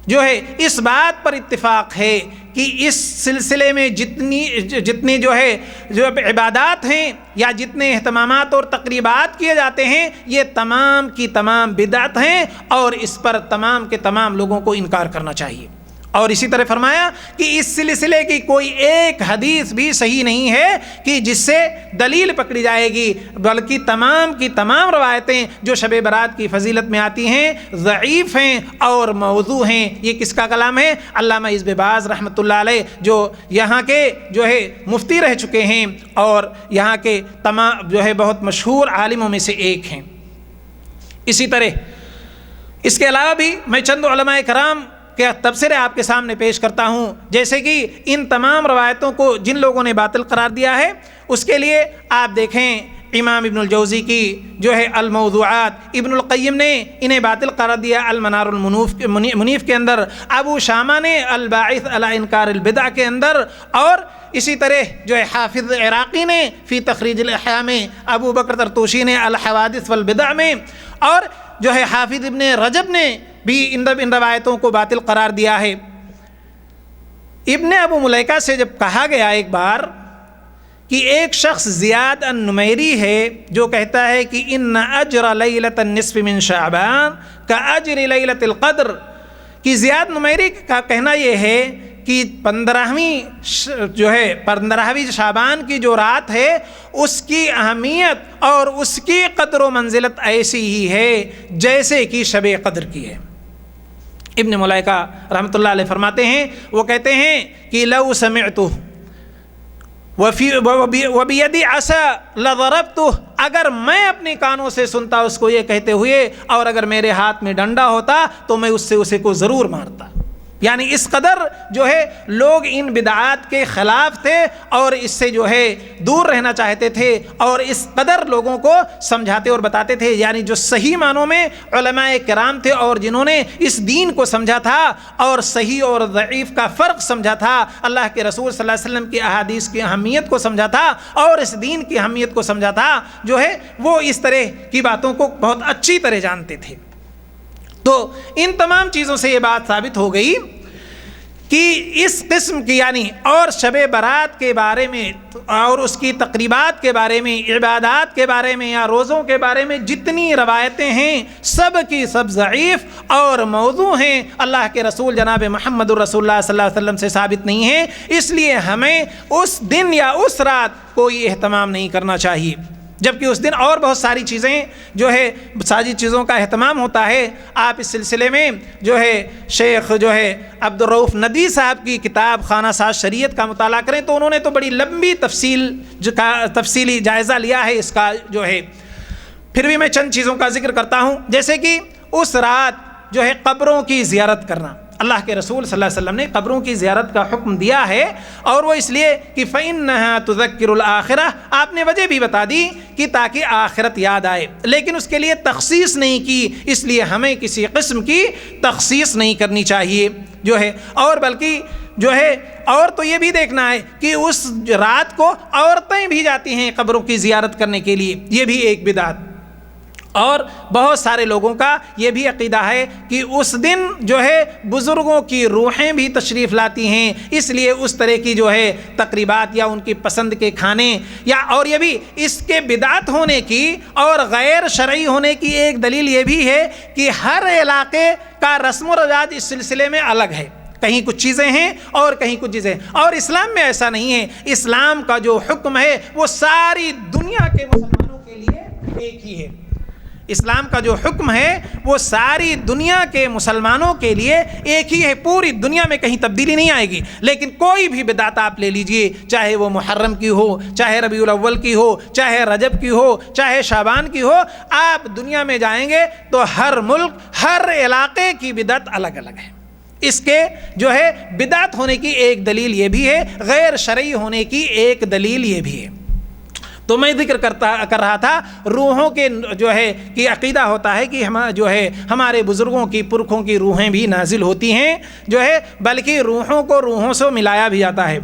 جو ہے اس بات پر اتفاق ہے کہ اس سلسلے میں جتنی جو عبادات ہیں یا جتنے اہتمامات اور تقریبات کیے جاتے ہیں یہ تمام کی تمام بدعت ہیں، اور اس پر تمام کے تمام لوگوں کو انکار کرنا چاہیے۔ اور اسی طرح فرمایا کہ اس سلسلے کی کوئی ایک حدیث بھی صحیح نہیں ہے کہ جس سے دلیل پکڑی جائے گی، بلکہ تمام کی تمام روایتیں جو شب برات کی فضیلت میں آتی ہیں ضعیف ہیں اور موضوع ہیں۔ یہ کس کا کلام ہے؟ علامہ ابن باز رحمۃ اللہ علیہ، جو یہاں کے جو ہے مفتی رہ چکے ہیں اور یہاں کے تمام جو ہے بہت مشہور عالموں میں سے ایک ہیں۔ اسی طرح اس کے علاوہ بھی میں چند علماء کرام کے تبصرے آپ کے سامنے پیش کرتا ہوں، جیسے کہ ان تمام روایتوں کو جن لوگوں نے باطل قرار دیا ہے اس کے لیے آپ دیکھیں امام ابن الجوزی کی جو ہے الموضوعات، ابن القیم نے انہیں باطل قرار دیا المنار المنیف کے اندر، ابو شامہ نے الباعث علی انکار البدع کے اندر، اور اسی طرح جو ہے حافظ عراقی نے فی تخریج الاحیاء میں، ابو بکر طرطوشی نے الحوادث والبدع میں، اور جو ہے حافظ ابن رجب نے بھی ان روایتوں کو باطل قرار دیا ہے۔ ابن ابو ملیکہ سے جب کہا گیا ایک بار کہ ایک شخص زیاد النمیری ہے جو کہتا ہے کہ ان اجر لیلۃ النصف من شعبان کاجر لیلۃ القدر، کہ زیاد نمیری کا کہنا یہ ہے کہ 15ویں شعبان کی جو رات ہے اس کی اہمیت اور اس کی قدر و منزلت ایسی ہی ہے جیسے کہ شب قدر کی ہے۔ ابن ملیکہ رحمۃ اللہ علیہ فرماتے ہیں، وہ کہتے ہیں کہ لو سمعتہ وبیدی عصا لضربتہ، اگر میں اپنے کانوں سے سنتا اس کو یہ کہتے ہوئے، اور اگر میرے ہاتھ میں ڈنڈا ہوتا تو میں اسے کو ضرور مارتا۔ یعنی اس قدر جو ہے لوگ ان بدعات کے خلاف تھے اور اس سے جو ہے دور رہنا چاہتے تھے، اور اس قدر لوگوں کو سمجھاتے اور بتاتے تھے، یعنی جو صحیح معنوں میں علماء کرام تھے اور جنہوں نے اس دین کو سمجھا تھا اور صحیح اور ضعیف کا فرق سمجھا تھا، اللہ کے رسول صلی اللہ علیہ وسلم کی احادیث کی اہمیت کو سمجھا تھا اور اس دین کی اہمیت کو سمجھا تھا، جو ہے وہ اس طرح کی باتوں کو بہت اچھی طرح جانتے تھے۔ تو ان تمام چیزوں سے یہ بات ثابت ہو گئی کہ اس قسم کی یعنی اور شب برات کے بارے میں اور اس کی تقریبات کے بارے میں، عبادات کے بارے میں یا روزوں کے بارے میں جتنی روایتیں ہیں سب کی سب ضعیف اور موضوع ہیں، اللہ کے رسول جناب محمد الرسول اللہ صلی اللہ علیہ وسلم سے ثابت نہیں ہیں، اس لیے ہمیں اس دن یا اس رات کوئی اہتمام نہیں کرنا چاہیے، جبکہ اس دن اور بہت ساری چیزیں جو ہے ساری چیزوں کا اہتمام ہوتا ہے۔ آپ اس سلسلے میں جو ہے شیخ جو ہے عبدالرؤف ندوی صاحب کی کتاب خانہ ساز شریعت کا مطالعہ کریں تو انہوں نے تو بڑی لمبی تفصیلی جائزہ لیا ہے اس کا جو ہے۔ پھر بھی میں چند چیزوں کا ذکر کرتا ہوں، جیسے کہ اس رات جو ہے قبروں کی زیارت کرنا، اللہ کے رسول صلی اللہ علیہ وسلم نے قبروں کی زیارت کا حکم دیا ہے، اور وہ اس لیے کہ فَإِنَّهَا تُذَكِّرُ الْآخِرَةَ، آپ نے وجہ بھی بتا دی کہ تاکہ آخرت یاد آئے، لیکن اس کے لیے تخصیص نہیں کی، اس لیے ہمیں کسی قسم کی تخصیص نہیں کرنی چاہیے جو ہے، اور بلکہ جو ہے اور تو یہ بھی دیکھنا ہے کہ اس رات کو عورتیں بھی جاتی ہیں قبروں کی زیارت کرنے کے لیے، یہ بھی ایک بدعت۔ اور بہت سارے لوگوں کا یہ بھی عقیدہ ہے کہ اس دن جو ہے بزرگوں کی روحیں بھی تشریف لاتی ہیں، اس لیے اس طرح کی جو ہے تقریبات یا ان کی پسند کے کھانے یا اور یہ بھی اس کے بدعت ہونے کی اور غیر شرعی ہونے کی ایک دلیل یہ بھی ہے کہ ہر علاقے کا رسم و رواج اس سلسلے میں الگ ہے، کہیں کچھ چیزیں ہیں اور کہیں کچھ چیزیں، اور اسلام میں ایسا نہیں ہے، اسلام کا جو حکم ہے وہ ساری دنیا کے مسلمانوں کے لیے ایک ہی ہے، اسلام کا جو حکم ہے وہ ساری دنیا کے مسلمانوں کے لیے ایک ہی ہے، پوری دنیا میں کہیں تبدیلی نہیں آئے گی، لیکن کوئی بھی بدعت آپ لے لیجئے، چاہے وہ محرم کی ہو، چاہے ربیع الاول کی ہو، چاہے رجب کی ہو، چاہے شعبان کی ہو، آپ دنیا میں جائیں گے تو ہر ملک ہر علاقے کی بدعت الگ الگ ہے۔ اس کے جو ہے بدعت ہونے کی ایک دلیل یہ بھی ہے، غیر شرعی ہونے کی ایک دلیل یہ بھی ہے۔ تو میں ذکر کر رہا تھا روحوں کے جو ہے کہ عقیدہ ہوتا ہے کہ جو ہے ہمارے بزرگوں کی پرکھوں کی روحیں بھی نازل ہوتی ہیں جو ہے، بلکہ روحوں کو روحوں سے ملایا بھی جاتا ہے۔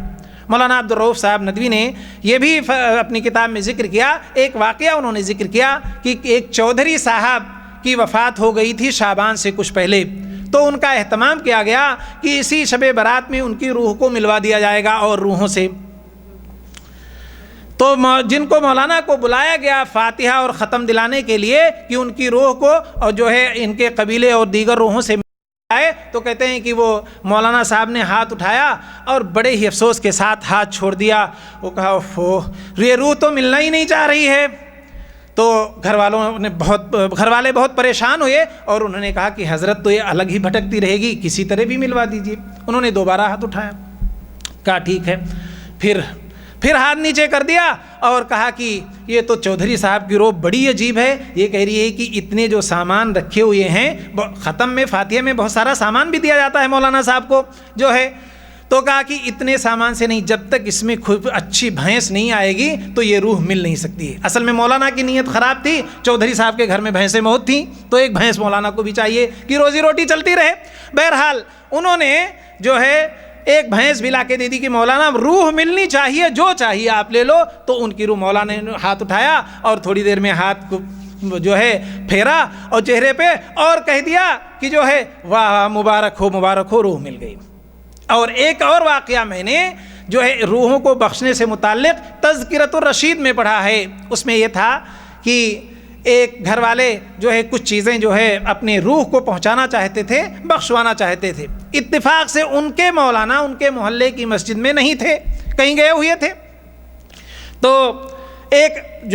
مولانا عبدالرؤف صاحب ندوی نے یہ بھی اپنی کتاب میں ذکر کیا، ایک واقعہ انہوں نے ذکر کیا کہ ایک چودھری صاحب کی وفات ہو گئی تھی شعبان سے کچھ پہلے، تو ان کا اہتمام کیا گیا کہ اسی شب برات میں ان کی روح کو ملوا دیا جائے گا اور روحوں سے، تو جن کو مولانا کو بلایا گیا فاتحہ اور ختم دلانے کے لیے کہ ان کی روح کو اور جو ہے ان کے قبیلے اور دیگر روحوں سے آئے، تو کہتے ہیں کہ وہ مولانا صاحب نے ہاتھ اٹھایا اور بڑے ہی افسوس کے ساتھ ہاتھ چھوڑ دیا، وہ کہا اوفو یہ روح تو ملنا ہی نہیں چاہ رہی ہے۔ تو گھر والے بہت پریشان ہوئے اور انہوں نے کہا کہ حضرت تو یہ الگ ہی بھٹکتی رہے گی، کسی طرح بھی ملوا دیجیے۔ انہوں نے دوبارہ ہاتھ اٹھایا، کہا ٹھیک ہے، پھر ہاتھ نیچے کر دیا اور کہا کہ یہ تو چودھری صاحب کی روح بڑی عجیب ہے، یہ کہہ رہی ہے کہ اتنے جو سامان رکھے ہوئے ہیں، ختم میں فاتحہ میں بہت سارا سامان بھی دیا جاتا ہے مولانا صاحب کو جو ہے، تو کہا کہ اتنے سامان سے نہیں، جب تک اس میں خوب اچھی بھینس نہیں آئے گی تو یہ روح مل نہیں سکتی ہے۔ اصل میں مولانا کی نیت خراب تھی، چودھری صاحب کے گھر میں بھینسیں بہت تھیں، تو ایک بھینس مولانا کو بھی چاہیے کہ روزی روٹی چلتی رہے۔ بہرحال انہوں نے جو ہے ایک بھینس بھی لا کے دے دی کہ مولانا روح ملنی چاہیے، جو چاہیے آپ لے لو۔ تو ان کی روح، مولانا نے ہاتھ اٹھایا اور تھوڑی دیر میں ہاتھ کو جو ہے پھیرا اور چہرے پہ اور کہہ دیا کہ جو ہے واہ مبارک ہو، روح مل گئی۔ اور ایک اور واقعہ میں نے جو ہے روحوں کو بخشنے سے متعلق تذکرۃ الرشید میں پڑھا ہے، اس میں یہ تھا کہ ایک گھر والے جو ہے کچھ چیزیں جو ہے اپنے روح کو پہنچانا چاہتے تھے، بخشوانا چاہتے تھے۔ اتفاق سے ان کے مولانا ان کے محلے کی مسجد میں نہیں تھے، کہیں گئے ہوئے تھے۔ تو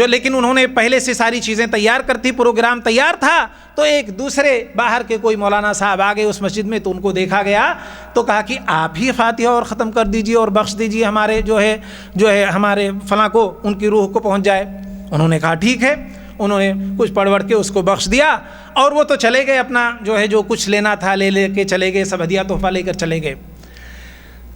لیکن انہوں نے پہلے سے ساری چیزیں تیار کرتی، پروگرام تیار تھا۔ تو ایک دوسرے باہر کے کوئی مولانا صاحب آ گئے اس مسجد میں، تو ان کو دیکھا گیا تو کہا کہ آپ ہی فاتحہ اور ختم کر دیجئے اور بخش دیجئے ہمارے جو ہے ہمارے فلاں کو، ان کی روح کو پہنچ جائے۔ انہوں نے کہا ٹھیک ہے، انہوں نے کچھ پڑھ کے اس کو بخش دیا اور وہ تو چلے گئے، اپنا جو کچھ لینا تھا لے کے چلے گئے، سب ہدیہ تحفہ لے کر چلے گئے۔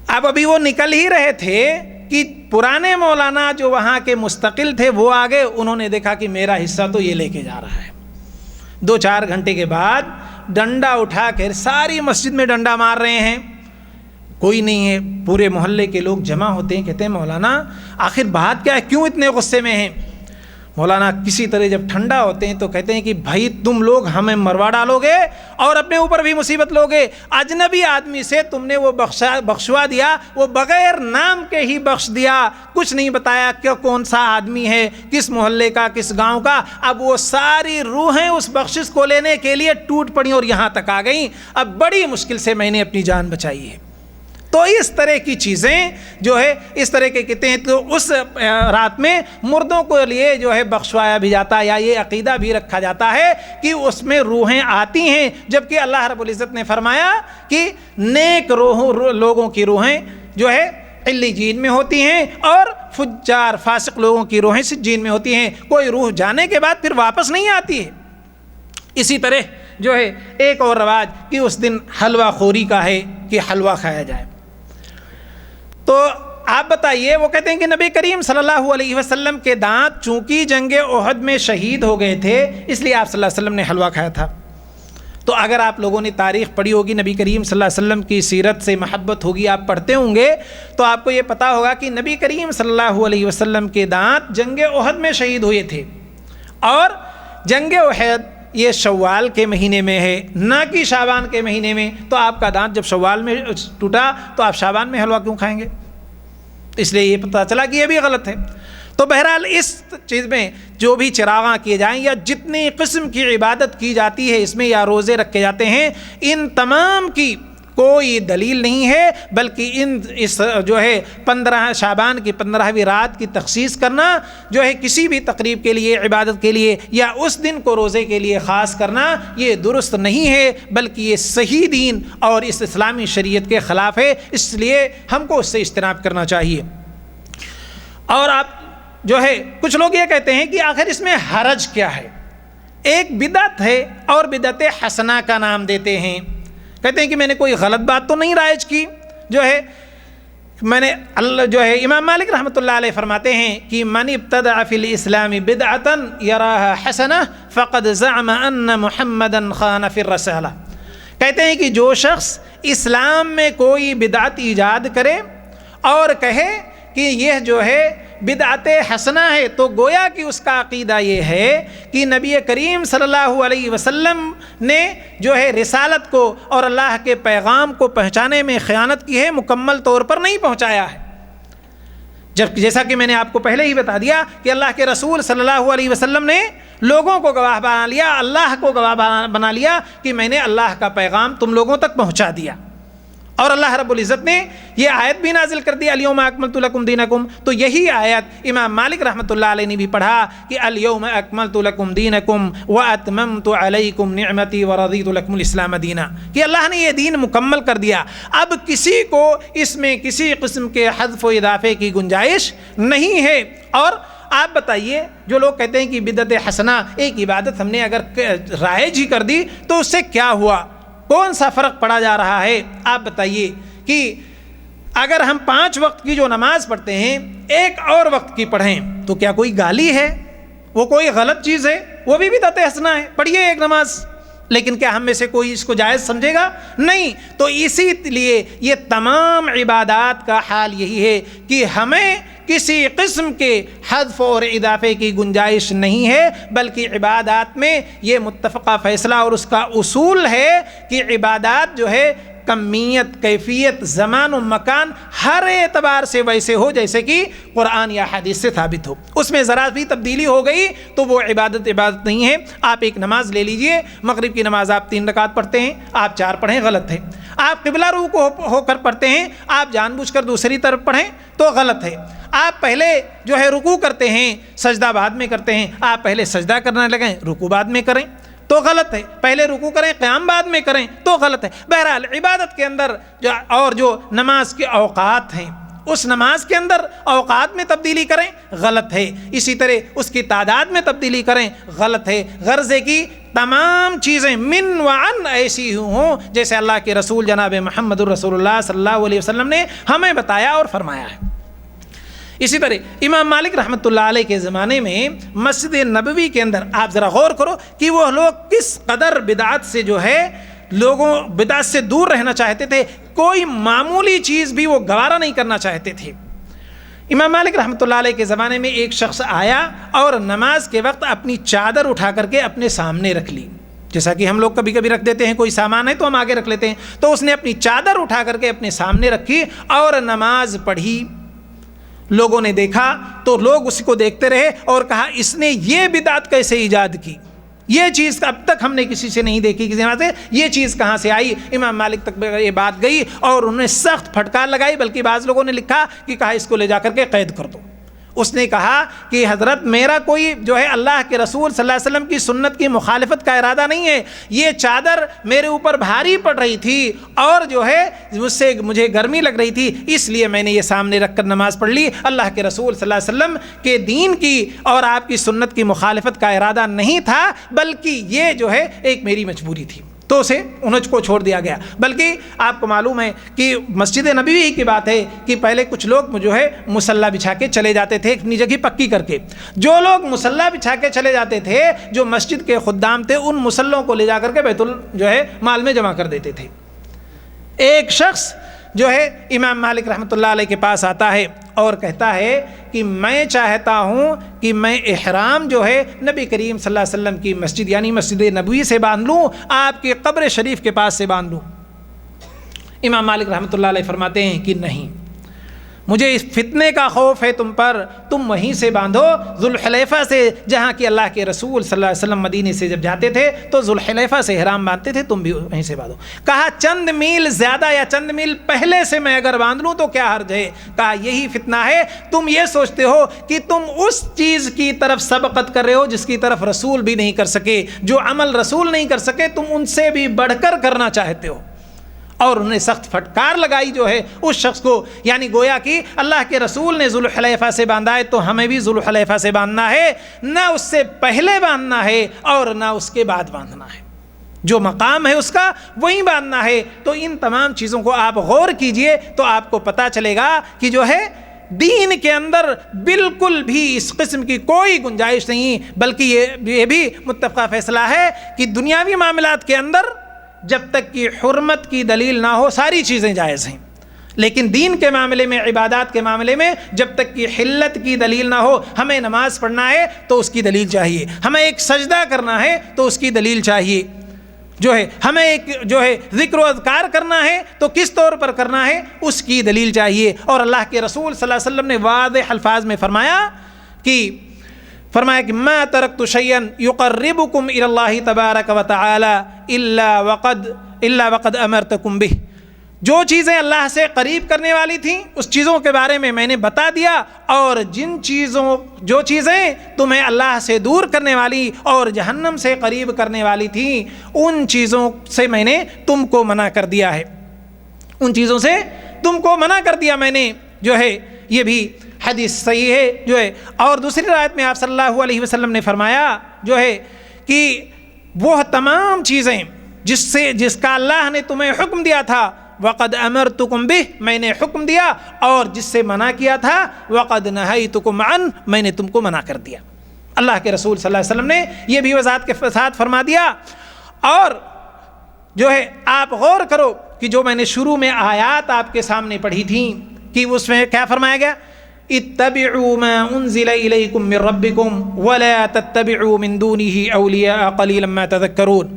اب ابھی وہ نکل ہی رہے تھے کہ پرانے مولانا جو وہاں کے مستقل تھے وہ آگے، انہوں نے دیکھا کہ میرا حصہ تو یہ لے کے جا رہا ہے۔ 2-4 گھنٹے کے بعد ڈنڈا اٹھا کر ساری مسجد میں ڈنڈا مار رہے ہیں، کوئی نہیں ہے۔ پورے محلے کے لوگ جمع ہوتے ہیں، کہتے ہیں مولانا آخر بات کیا ہے، کیوں اتنے غصے میں ہیں؟ مولانا کسی طرح جب ٹھنڈا ہوتے ہیں تو کہتے ہیں کہ بھائی تم لوگ ہمیں مروا ڈالو گے اور اپنے اوپر بھی مصیبت لوگے۔ اجنبی آدمی سے تم نے وہ بخشوا دیا، وہ بغیر نام کے ہی بخش دیا، کچھ نہیں بتایا کہ کون سا آدمی ہے، کس محلے کا، کس گاؤں کا۔ اب وہ ساری روحیں اس بخشش کو لینے کے لیے ٹوٹ پڑیں اور یہاں تک آ گئیں۔ اب بڑی مشکل سے میں نے اپنی جان بچائی ہے۔ تو اس طرح کی چیزیں جو ہے اس طرح کے کہتے ہیں، تو اس رات میں مردوں کو لیے جو ہے بخشوایا بھی جاتا ہے، یا یہ عقیدہ بھی رکھا جاتا ہے کہ اس میں روحیں آتی ہیں، جبکہ اللہ رب العزت نے فرمایا کہ نیک لوگوں کی روحیں جو ہے علیجین میں ہوتی ہیں اور فجار فاسق لوگوں کی روحیں سجین میں ہوتی ہیں۔ کوئی روح جانے کے بعد پھر واپس نہیں آتی ہے۔ اسی طرح جو ہے ایک اور رواج کہ اس دن حلوہ خوری کا ہے کہ حلوہ کھایا جائے۔ تو آپ بتائیے، وہ کہتے ہیں کہ نبی کریم صلی اللہ علیہ وسلم کے دانت چونکہ جنگ احد میں شہید ہو گئے تھے، اس لیے آپ صلی اللہ علیہ وسلم نے حلوہ کھایا تھا۔ تو اگر آپ لوگوں نے تاریخ پڑھی ہوگی، نبی کریم صلی اللہ علیہ وسلم کی سیرت سے محبت ہوگی، آپ پڑھتے ہوں گے، تو آپ کو یہ پتہ ہوگا کہ نبی کریم صلی اللہ علیہ وسلم کے دانت جنگ احد میں شہید ہوئے تھے، اور جنگ احد یہ شوال کے مہینے میں ہے، نہ کہ شعبان کے مہینے میں۔ تو آپ کا دانت جب شوال میں ٹوٹا تو آپ شعبان میں حلوہ کیوں کھائیں گے؟ اس لیے یہ پتہ چلا کہ یہ بھی غلط ہے۔ تو بہرحال اس چیز میں جو بھی چراغاں کیے جائیں یا جتنی قسم کی عبادت کی جاتی ہے اس میں، یا روزے رکھے جاتے ہیں، ان تمام کی کوئی دلیل نہیں ہے، بلکہ اس جو ہے 15 شعبان کی 15ویں رات کی تخصیص کرنا جو ہے کسی بھی تقریب کے لیے، عبادت کے لیے، یا اس دن کو روزے کے لیے خاص کرنا، یہ درست نہیں ہے، بلکہ یہ صحیح دین اور اس اسلامی شریعت کے خلاف ہے۔ اس لیے ہم کو اس سے اجتناب کرنا چاہیے۔ اور آپ جو ہے کچھ لوگ یہ کہتے ہیں کہ آخر اس میں حرج کیا ہے؟ ایک بدعت ہے اور بدعت حسنہ کا نام دیتے ہیں، کہتے ہیں کہ میں نے کوئی غلط بات تو نہیں رائج کی، جو ہے میں نے جو ہے امام مالک رحمۃ اللہ علیہ فرماتے ہیں کہ من ابتدع فی الاسلام بدعتا یراہا حسنہ فقد زعم ان محمدا خان فی الرسالہ۔ کہتے ہیں کہ جو شخص اسلام میں کوئی بدعت ایجاد کرے اور کہے کہ یہ جو ہے بدعت حسنہ ہے، تو گویا کہ اس کا عقیدہ یہ ہے کہ نبی کریم صلی اللہ علیہ وسلم نے جو ہے رسالت کو اور اللہ کے پیغام کو پہنچانے میں خیانت کی ہے، مکمل طور پر نہیں پہنچایا ہے۔ جیسا کہ میں نے آپ کو پہلے ہی بتا دیا کہ اللہ کے رسول صلی اللہ علیہ وسلم نے لوگوں کو گواہ بنا لیا، اللہ کو گواہ بنا لیا کہ میں نے اللہ کا پیغام تم لوگوں تک پہنچا دیا۔ اور اللہ رب العزت نے یہ آیت بھی نازل کر دی، الیوم اکملت لکم دینکم۔ تو یہی آیت امام مالک رحمۃ اللہ علیہ نے بھی پڑھا کہ الیوم اکملت لکم دینکم واتممت علیکم نعمتی ورضیت لکم الاسلام دینا، کہ اللہ نے یہ دین مکمل کر دیا، اب کسی کو اس میں کسی قسم کے حذف و اضافے کی گنجائش نہیں ہے۔ اور آپ بتائیے، جو لوگ کہتے ہیں کہ بدعت حسنہ ایک عبادت ہم نے اگر رائج ہی کر دی تو اس سے کیا ہوا، کون سا فرق پڑا جا رہا ہے؟ آپ بتائیے کہ اگر ہم 5 وقت کی جو نماز پڑھتے ہیں ایک اور وقت کی پڑھیں تو کیا کوئی گالی ہے؟ وہ کوئی غلط چیز ہے؟ وہ بھی بدعت حسنہ ہے، پڑھیے ایک نماز، لیکن کیا ہم میں سے کوئی اس کو جائز سمجھے گا؟ نہیں۔ تو اسی لیے یہ تمام عبادات کا حال یہی ہے کہ ہمیں کسی قسم کے حذف اور اضافے کی گنجائش نہیں ہے، بلکہ عبادات میں یہ متفقہ فیصلہ اور اس کا اصول ہے کہ عبادات جو ہے کمیت، کیفیت، زمان و مکان ہر اعتبار سے ویسے ہو جیسے کہ قرآن یا حدیث سے ثابت ہو۔ اس میں ذرا بھی تبدیلی ہو گئی تو وہ عبادت نہیں ہے۔ آپ ایک نماز لے لیجئے، مغرب کی نماز آپ 3 رکعت پڑھتے ہیں، آپ 4 پڑھیں، غلط ہے۔ آپ قبلہ رو کو ہو کر پڑھتے ہیں، آپ جان بوجھ کر دوسری طرف پڑھیں تو غلط ہے۔ آپ پہلے جو ہے رکوع کرتے ہیں، سجدہ بعد میں کرتے ہیں، آپ پہلے سجدہ کرنے لگیں، رکوع بعد میں کریں تو غلط ہے۔ پہلے رکوع کریں، قیام بعد میں کریں تو غلط ہے۔ بہرحال عبادت کے اندر جو نماز کے اوقات ہیں، اس نماز کے اندر اوقات میں تبدیلی کریں، غلط ہے۔ اسی طرح اس کی تعداد میں تبدیلی کریں، غلط ہے۔ غرض ہے کہ تمام چیزیں من وعن ایسی ہوں جیسے اللہ کے رسول جناب محمد الرسول اللہ صلی اللہ علیہ وسلم نے ہمیں بتایا اور فرمایا ہے۔ اسی طرح امام مالک رحمۃ اللہ علیہ کے زمانے میں مسجد نبوی کے اندر آپ ذرا غور کرو کہ وہ لوگ کس قدر بدعت سے جو ہے لوگوں بدعت سے دور رہنا چاہتے تھے، کوئی معمولی چیز بھی وہ گوارا نہیں کرنا چاہتے تھے۔ امام مالک رحمۃ اللہ علیہ کے زمانے میں ایک شخص آیا اور نماز کے وقت اپنی چادر اٹھا کر کے اپنے سامنے رکھ لی، جیسا کہ ہم لوگ کبھی کبھی رکھ دیتے ہیں، کوئی سامان ہے تو ہم آگے رکھ لیتے ہیں، تو اس نے اپنی چادر اٹھا کر کے اپنے سامنے رکھی اور نماز پڑھی۔ لوگوں نے دیکھا تو لوگ اس کو دیکھتے رہے اور کہا اس نے یہ بدعت کیسے ایجاد کی، یہ چیز اب تک ہم نے کسی سے نہیں دیکھی، کسی سے یہ چیز کہاں سے آئی۔ امام مالک تک یہ بات گئی اور انہوں نے سخت پھٹکار لگائی، بلکہ بعض لوگوں نے لکھا کہ کہا اس کو لے جا کر کے قید کر دو۔ اس نے کہا کہ حضرت میرا کوئی جو ہے اللہ کے رسول صلی اللہ علیہ وسلم کی سنت کی مخالفت کا ارادہ نہیں ہے، یہ چادر میرے اوپر بھاری پڑ رہی تھی اور جو ہے اس سے مجھے گرمی لگ رہی تھی، اس لیے میں نے یہ سامنے رکھ کر نماز پڑھ لی۔ اللہ کے رسول صلی اللہ علیہ وسلم کے دین کی اور آپ کی سنت کی مخالفت کا ارادہ نہیں تھا، بلکہ یہ جو ہے ایک میری مجبوری تھی، تو اسے انہوں کو چھوڑ دیا گیا۔ بلکہ آپ کو معلوم ہے کہ مسجد نبوی کی بات ہے کہ پہلے کچھ لوگ جو ہے مصلی بچھا کے چلے جاتے تھے اپنی جگہ پکی کر کے۔ جو لوگ مصلی بچھا کے چلے جاتے تھے، جو مسجد کے خدام تھے، ان مصلوں کو لے جا کر کے بیت مال میں جمع کر دیتے تھے۔ ایک شخص جو ہے امام مالک رحمۃ اللہ علیہ کے پاس آتا ہے اور کہتا ہے کہ میں چاہتا ہوں کہ میں احرام جو ہے نبی کریم صلی اللہ علیہ وسلم کی مسجد یعنی مسجد نبوی سے باندھ لوں، آپ کی قبر شریف کے پاس سے باندھ لوں۔ امام مالک رحمۃ اللہ علیہ فرماتے ہیں کہ نہیں، مجھے اس فتنے کا خوف ہے تم پر، تم وہیں سے باندھو ذوالحلیفہ سے، جہاں کہ اللہ کے رسول صلی اللہ علیہ وسلم مدینے سے جب جاتے تھے تو ذوالحلیفہ سے احرام باندھتے تھے، تم بھی وہیں سے باندھو۔ کہا چند میل زیادہ یا چند میل پہلے سے میں اگر باندھ لوں تو کیا حرج ہے؟ کہا یہی فتنہ ہے، تم یہ سوچتے ہو کہ تم اس چیز کی طرف سبقت کر رہے ہو جس کی طرف رسول بھی نہیں کر سکے، جو عمل رسول نہیں کر سکے تم ان سے بھی بڑھ کر کرنا چاہتے ہو۔ اور انہیں سخت پھٹکار لگائی جو ہے اس شخص کو، یعنی گویا کہ اللہ کے رسول نے ذوالحلیفہ سے باندھا ہے تو ہمیں بھی ذوالحلیفہ سے باندھنا ہے، نہ اس سے پہلے باندھنا ہے اور نہ اس کے بعد باندھنا ہے، جو مقام ہے اس کا وہیں باندھنا ہے۔ تو ان تمام چیزوں کو آپ غور کیجئے تو آپ کو پتہ چلے گا کہ جو ہے دین کے اندر بالکل بھی اس قسم کی کوئی گنجائش نہیں، بلکہ یہ بھی متفقہ فیصلہ ہے کہ دنیاوی معاملات کے اندر جب تک کہ حرمت کی دلیل نہ ہو ساری چیزیں جائز ہیں، لیکن دین کے معاملے میں، عبادات کے معاملے میں جب تک کہ حلت کی دلیل نہ ہو، ہمیں نماز پڑھنا ہے تو اس کی دلیل چاہیے، ہمیں ایک سجدہ کرنا ہے تو اس کی دلیل چاہیے، جو ہے ہمیں ایک جو ہے ذکر و اذکار کرنا ہے تو کس طور پر کرنا ہے اس کی دلیل چاہیے۔ اور اللہ کے رسول صلی اللہ علیہ وسلم نے واضح الفاظ میں فرمایا کہ ما ترکت شیئا یقربکم الی اللہ تبارک و تعالی الا وقد امرتکم بہ، جو چیزیں اللہ سے قریب کرنے والی تھیں اس چیزوں کے بارے میں نے بتا دیا، اور جو چیزیں تمہیں اللہ سے دور کرنے والی اور جہنم سے قریب کرنے والی تھیں ان چیزوں سے میں نے تم کو منع کر دیا ہے، ان چیزوں سے تم کو منع کر دیا میں نے، جو ہے یہ بھی حدیث صحیح ہے جو ہے۔ اور دوسری روایت میں آپ صلی اللہ علیہ وسلم نے فرمایا جو ہے کہ وہ تمام چیزیں جس کا اللہ نے تمہیں حکم دیا تھا وقد امرتکم بہ، میں نے حکم دیا، اور جس سے منع کیا تھا وقد نہیتکم عنہ، میں نے تم کو منع کر دیا۔ اللہ کے رسول صلی اللہ علیہ وسلم نے یہ بھی وضاحت کے ساتھ فرما دیا۔ اور جو ہے آپ غور کرو کہ جو میں نے شروع میں آیات آپ کے سامنے پڑھی تھیں کہ اس میں کیا فرمایا گیا؟ اتبعوا ما انزل الیکم من ربکم ولا تتبعوا من دونه اولیاء قلیلا ما تذکرون،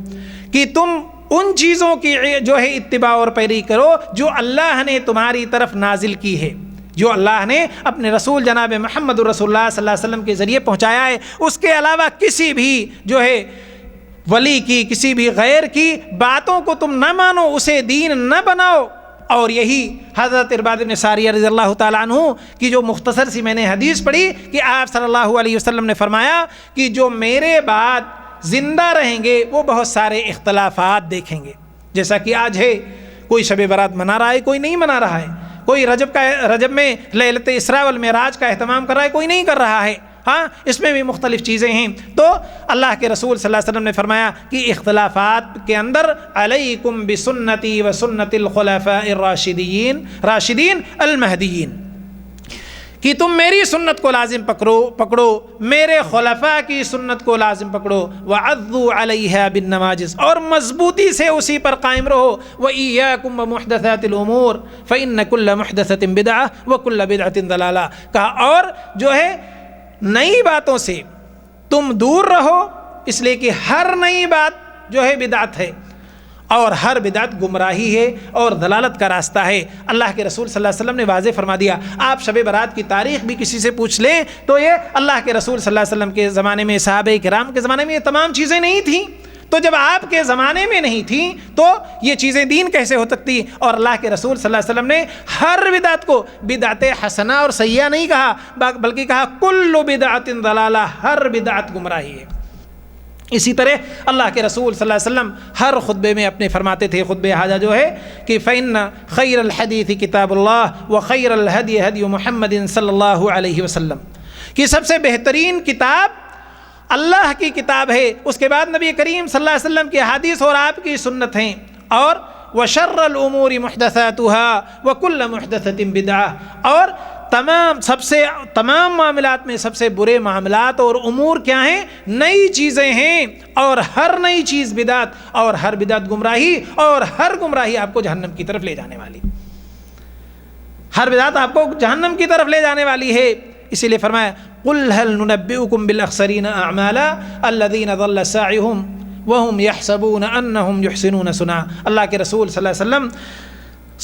کہ تم ان چیزوں کی جو ہے اتباع اور پیروی کرو جو اللہ نے تمہاری طرف نازل کی ہے، جو اللہ نے اپنے رسول جناب محمد رسول اللہ صلی اللہ علیہ وسلم کے ذریعے پہنچایا ہے، اس کے علاوہ کسی بھی جو ہے ولی کی، کسی بھی غیر کی باتوں کو تم نہ مانو، اسے دین نہ بناؤ۔ اور یہی حضرت ارباد بن ساریہ رضی اللہ تعالیٰ عنہ کی جو مختصر سی میں نے حدیث پڑھی کہ آپ صلی اللہ علیہ وسلم نے فرمایا کہ جو میرے بعد زندہ رہیں گے وہ بہت سارے اختلافات دیکھیں گے، جیسا کہ آج ہے، کوئی شب برات منا رہا ہے، کوئی نہیں منا رہا ہے، کوئی رجب میں لیلۃ اسراء والمعراج کا اہتمام کر رہا ہے، کوئی نہیں کر رہا ہے، ہاں اس میں بھی مختلف چیزیں ہیں۔ تو اللہ کے رسول صلی اللہ علیہ وسلم نے فرمایا کہ اختلافات کے اندر علیکم بسنتی و سنت الخلفاء راشدین المہدیین، کہ تم میری سنت کو لازم پکڑو، میرے خلفاء کی سنت کو لازم پکڑو، وعضوا علیہا بالنواجذ، اور مضبوطی سے اسی پر قائم رہو، وإیاکم ومحدثات الامور فإن کل محدثۃ بدعہ وکل بدعۃ ضلالہ، کہا اور جو ہے نئی باتوں سے تم دور رہو، اس لیے کہ ہر نئی بات جو ہے بدعت ہے، اور ہر بدعت گمراہی ہے اور ضلالت کا راستہ ہے۔ اللہ کے رسول صلی اللہ علیہ وسلم نے واضح فرما دیا۔ آپ شب برات کی تاریخ بھی کسی سے پوچھ لیں تو یہ اللہ کے رسول صلی اللہ علیہ وسلم کے زمانے میں، صحابہ کرام کے زمانے میں یہ تمام چیزیں نہیں تھیں، تو جب آپ کے زمانے میں نہیں تھیں تو یہ چیزیں دین کیسے ہو سکتی؟ اور اللہ کے رسول صلی اللہ علیہ وسلم نے ہر بدعت کو بدعت حسنہ اور سیئہ نہیں کہا، بلکہ کہا کل بدعت ضلالہ، ہر بدعت گمراہی ہے۔ اسی طرح اللہ کے رسول صلی اللہ علیہ وسلم ہر خطبے میں اپنے فرماتے تھے، خطبہ حاجہ جو ہے کہ فَإِنَّ خَيْرَ الْحَدِيثِ كِتَابُ اللَّهِ وَخَيْرَ الْهَدْيِ هَدْيُ مُحَمَّدٍ صلی اللہ علیہ وسلم، کہ سب سے بہترین کتاب اللہ کی کتاب ہے، اس کے بعد نبی کریم صلی اللہ علیہ وسلم کی حدیث اور آپ کی سنت ہیں، اور وَشَرَّ الْأُمُورِ مُحْدَثَاتُهَا وَكُلَّ مُحْدَثَةٍ بِدْعَةٍ، اور تمام معاملات میں سب سے برے معاملات اور امور کیا ہیں؟ نئی چیزیں ہیں، اور ہر نئی چیز بدعت، اور ہر بدعت گمراہی، اور ہر گمراہی آپ کو جہنم کی طرف لے جانے والی، ہر بدعت آپ کو جہنم کی طرف لے جانے والی ہے۔ اسی لیے فرمایا قُلْ هَلْ نُنَبِّئُكُمْ بِالْأَخْسَرِينَ أَعْمَالًا الَّذِينَ ضَلَّ سَعْيُهُمْ وَهُمْ يَحْسَبُونَ أَنَّهُمْ يُحْسِنُونَ صُنْعًا، اللہ کے رسول صلی اللہ علیہ وسلم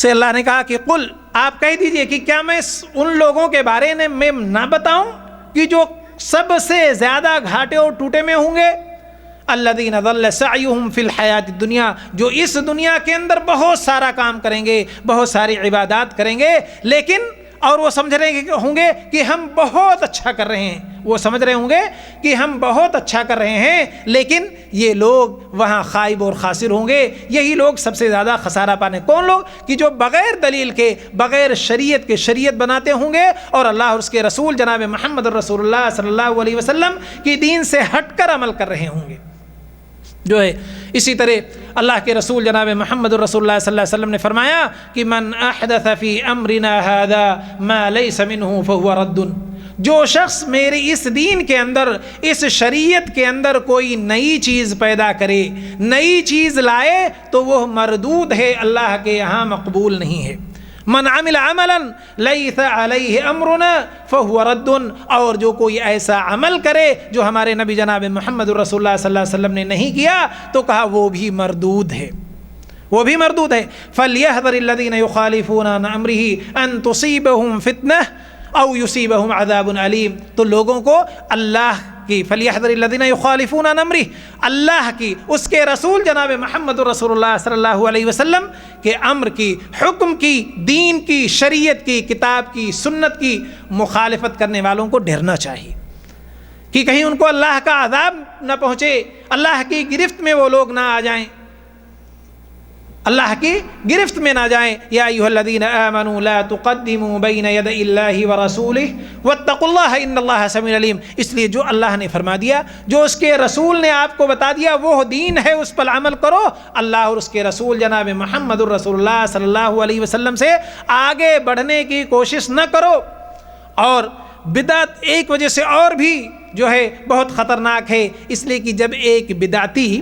سے اللہ نے کہا کہ قل، آپ کہہ دیجئے کہ کیا میں ان لوگوں کے بارے میں نہ بتاؤں کہ جو سب سے زیادہ گھاٹے اور ٹوٹے میں ہوں گے؟ الذین ضل سعیہم فی الحیات الدنیا، جو اس دنیا کے اندر بہت سارا کام کریں گے، بہت ساری عبادات کریں گے، لیکن اور وہ سمجھ رہے ہوں گے کہ ہم بہت اچھا کر رہے ہیں، وہ سمجھ رہے ہوں گے کہ ہم بہت اچھا کر رہے ہیں، لیکن یہ لوگ وہاں خائب اور خاسر ہوں گے۔ یہی لوگ سب سے زیادہ خسارہ پانے، کون لوگ؟ کہ جو بغیر دلیل کے، بغیر شریعت کے شریعت بناتے ہوں گے، اور اللہ اور اس کے رسول جناب محمد رسول اللہ صلی اللہ علیہ وسلم کی دین سے ہٹ کر عمل کر رہے ہوں گے جو ہے۔ اسی طرح اللہ کے رسول جناب محمد رسول اللہ صلی اللہ علیہ وسلم نے فرمایا کہ من احدث فی امرنا هذا ما لیس منہ فهو رد، جو شخص میرے اس دین کے اندر، اس شریعت کے اندر کوئی نئی چیز پیدا کرے، نئی چیز لائے تو وہ مردود ہے، اللہ کے یہاں مقبول نہیں ہے۔ من عمل عملا لیس علیہ امرنا فهو رد، اور جو کوئی ایسا عمل کرے جو ہمارے نبی جناب محمد رسول اللہ صلی اللہ علیہ وسلم نے نہیں کیا تو کہا وہ بھی مردود ہے، وہ بھی مردود ہے۔ فَلْيَحْذَرِ الَّذِينَ يُخَالِفُونَ عَنْ أَمْرِهِ أَن تُصِيبَهُمْ فِتْنَةٌ أَوْ يُصِيبَهُمْ عَذَابٌ أَلِيمٌ، تو لوگوں کو اللہ کی فَلْيَحْذَرِ الَّذِينَ يُخَالِفُونَ عَنْ أَمْرِهِ، اللہ کی، اس کے رسول جناب محمد رسول اللہ صلی اللہ علیہ وسلم کے امر کی، حکم کی، دین کی، شریعت کی، کتاب کی، سنت کی مخالفت کرنے والوں کو ڈرنا چاہیے کہ کہیں ان کو اللہ کا عذاب نہ پہنچے، اللہ کی گرفت میں وہ لوگ نہ آ جائیں۔ اللہ کی گرفت میں نہ جائیں. یا ایھا الذین آمنوا لا تقدموا بین یدی اللہ ورسولہ واتقوا اللہ ان اللہ سمیع علیم. اس لیے جو اللہ نے فرما دیا، جو اس کے رسول نے آپ کو بتا دیا وہ دین ہے، اس پر عمل کرو. اللہ اور اس کے رسول جناب محمد الرسول اللہ صلی اللہ علیہ وسلم سے آگے بڑھنے کی کوشش نہ کرو. اور بدعت ایک وجہ سے اور بھی جو ہے بہت خطرناک ہے، اس لیے کہ جب ایک بدعتی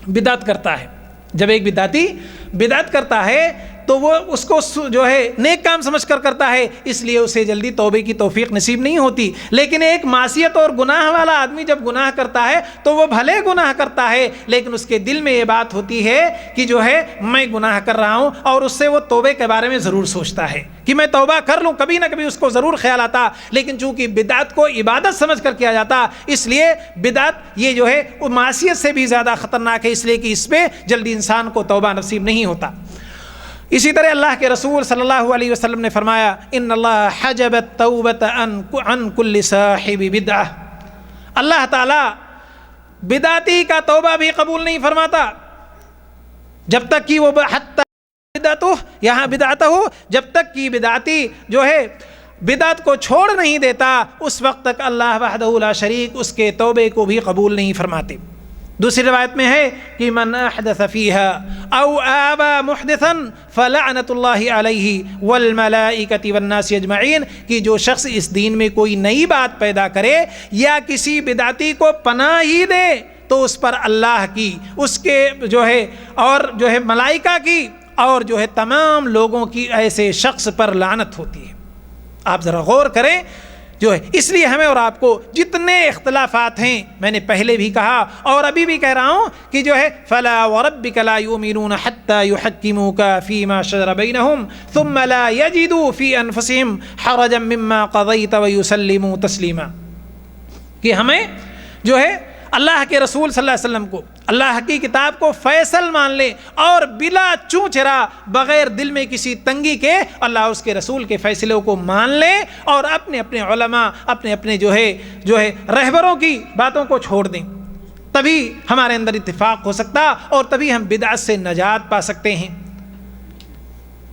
بدعت کرتا ہے، جب ایک بدعتی بدعت کرتا ہے تو وہ اس کو جو ہے نیک کام سمجھ کر کرتا ہے، اس لیے اسے جلدی توبے کی توفیق نصیب نہیں ہوتی. لیکن ایک معصیت اور گناہ والا آدمی جب گناہ کرتا ہے تو وہ بھلے گناہ کرتا ہے لیکن اس کے دل میں یہ بات ہوتی ہے کہ جو ہے میں گناہ کر رہا ہوں، اور اس سے وہ توبے کے بارے میں ضرور سوچتا ہے کہ میں توبہ کر لوں. کبھی نہ کبھی اس کو ضرور خیال آتا، لیکن چونکہ بدعت کو عبادت سمجھ کر کیا جاتا اس لیے بدعت یہ جو ہے وہ معصیت سے بھی زیادہ خطرناک ہے، اس لیے کہ اس پہ جلدی انسان کو توبہ نصیب نہیں ہوتا. اسی طرح اللہ کے رسول صلی اللہ علیہ وسلم نے فرمایا ان اللہ حجب التوبۃ عن کل صاحب بدعہ. اللہ تعالی بدعتی کا توبہ بھی قبول نہیں فرماتا جب تک کہ وہ حتی بدعتہ، یہاں بدعتہ، جب تک کہ بدعتی جو ہے بدعت کو چھوڑ نہیں دیتا اس وقت تک اللہ وحدہ لا شریک اس کے توبے کو بھی قبول نہیں فرماتے. دوسری روایت میں ہے کہ من احدث فیها او آبا محدثا فلعنت اللہ علیہ والملائکۃ والناس اجمعین، کہ جو شخص اس دین میں کوئی نئی بات پیدا کرے یا کسی بدعتی کو پناہ ہی دے تو اس پر اللہ کی، اس کے جو ہے اور جو ہے ملائکہ کی اور جو ہے تمام لوگوں کی ایسے شخص پر لعنت ہوتی ہے. آپ ذرا غور کریں جو ہے. اس لیے ہمیں اور آپ کو جتنے اختلافات ہیں، میں نے پہلے بھی کہا اور ابھی بھی کہہ رہا ہوں کہ جو ہے فلا وربک لا یؤمنون حتی یحکموک فیما شجر بینہم ثم لا یجدوا فی انفسہم حرجا مما قضیت ویسلموا تسلیما، کہ ہمیں جو ہے اللہ کے رسول صلی اللہ علیہ وسلم کو، اللہ کی کتاب کو فیصل مان لیں اور بلا چوں چرا بغیر دل میں کسی تنگی کے اللہ اس کے رسول کے فیصلوں کو مان لیں اور اپنے اپنے علماء، اپنے اپنے جو ہے رہبروں کی باتوں کو چھوڑ دیں. تبھی ہمارے اندر اتفاق ہو سکتا اور تبھی ہم بدعت سے نجات پا سکتے ہیں.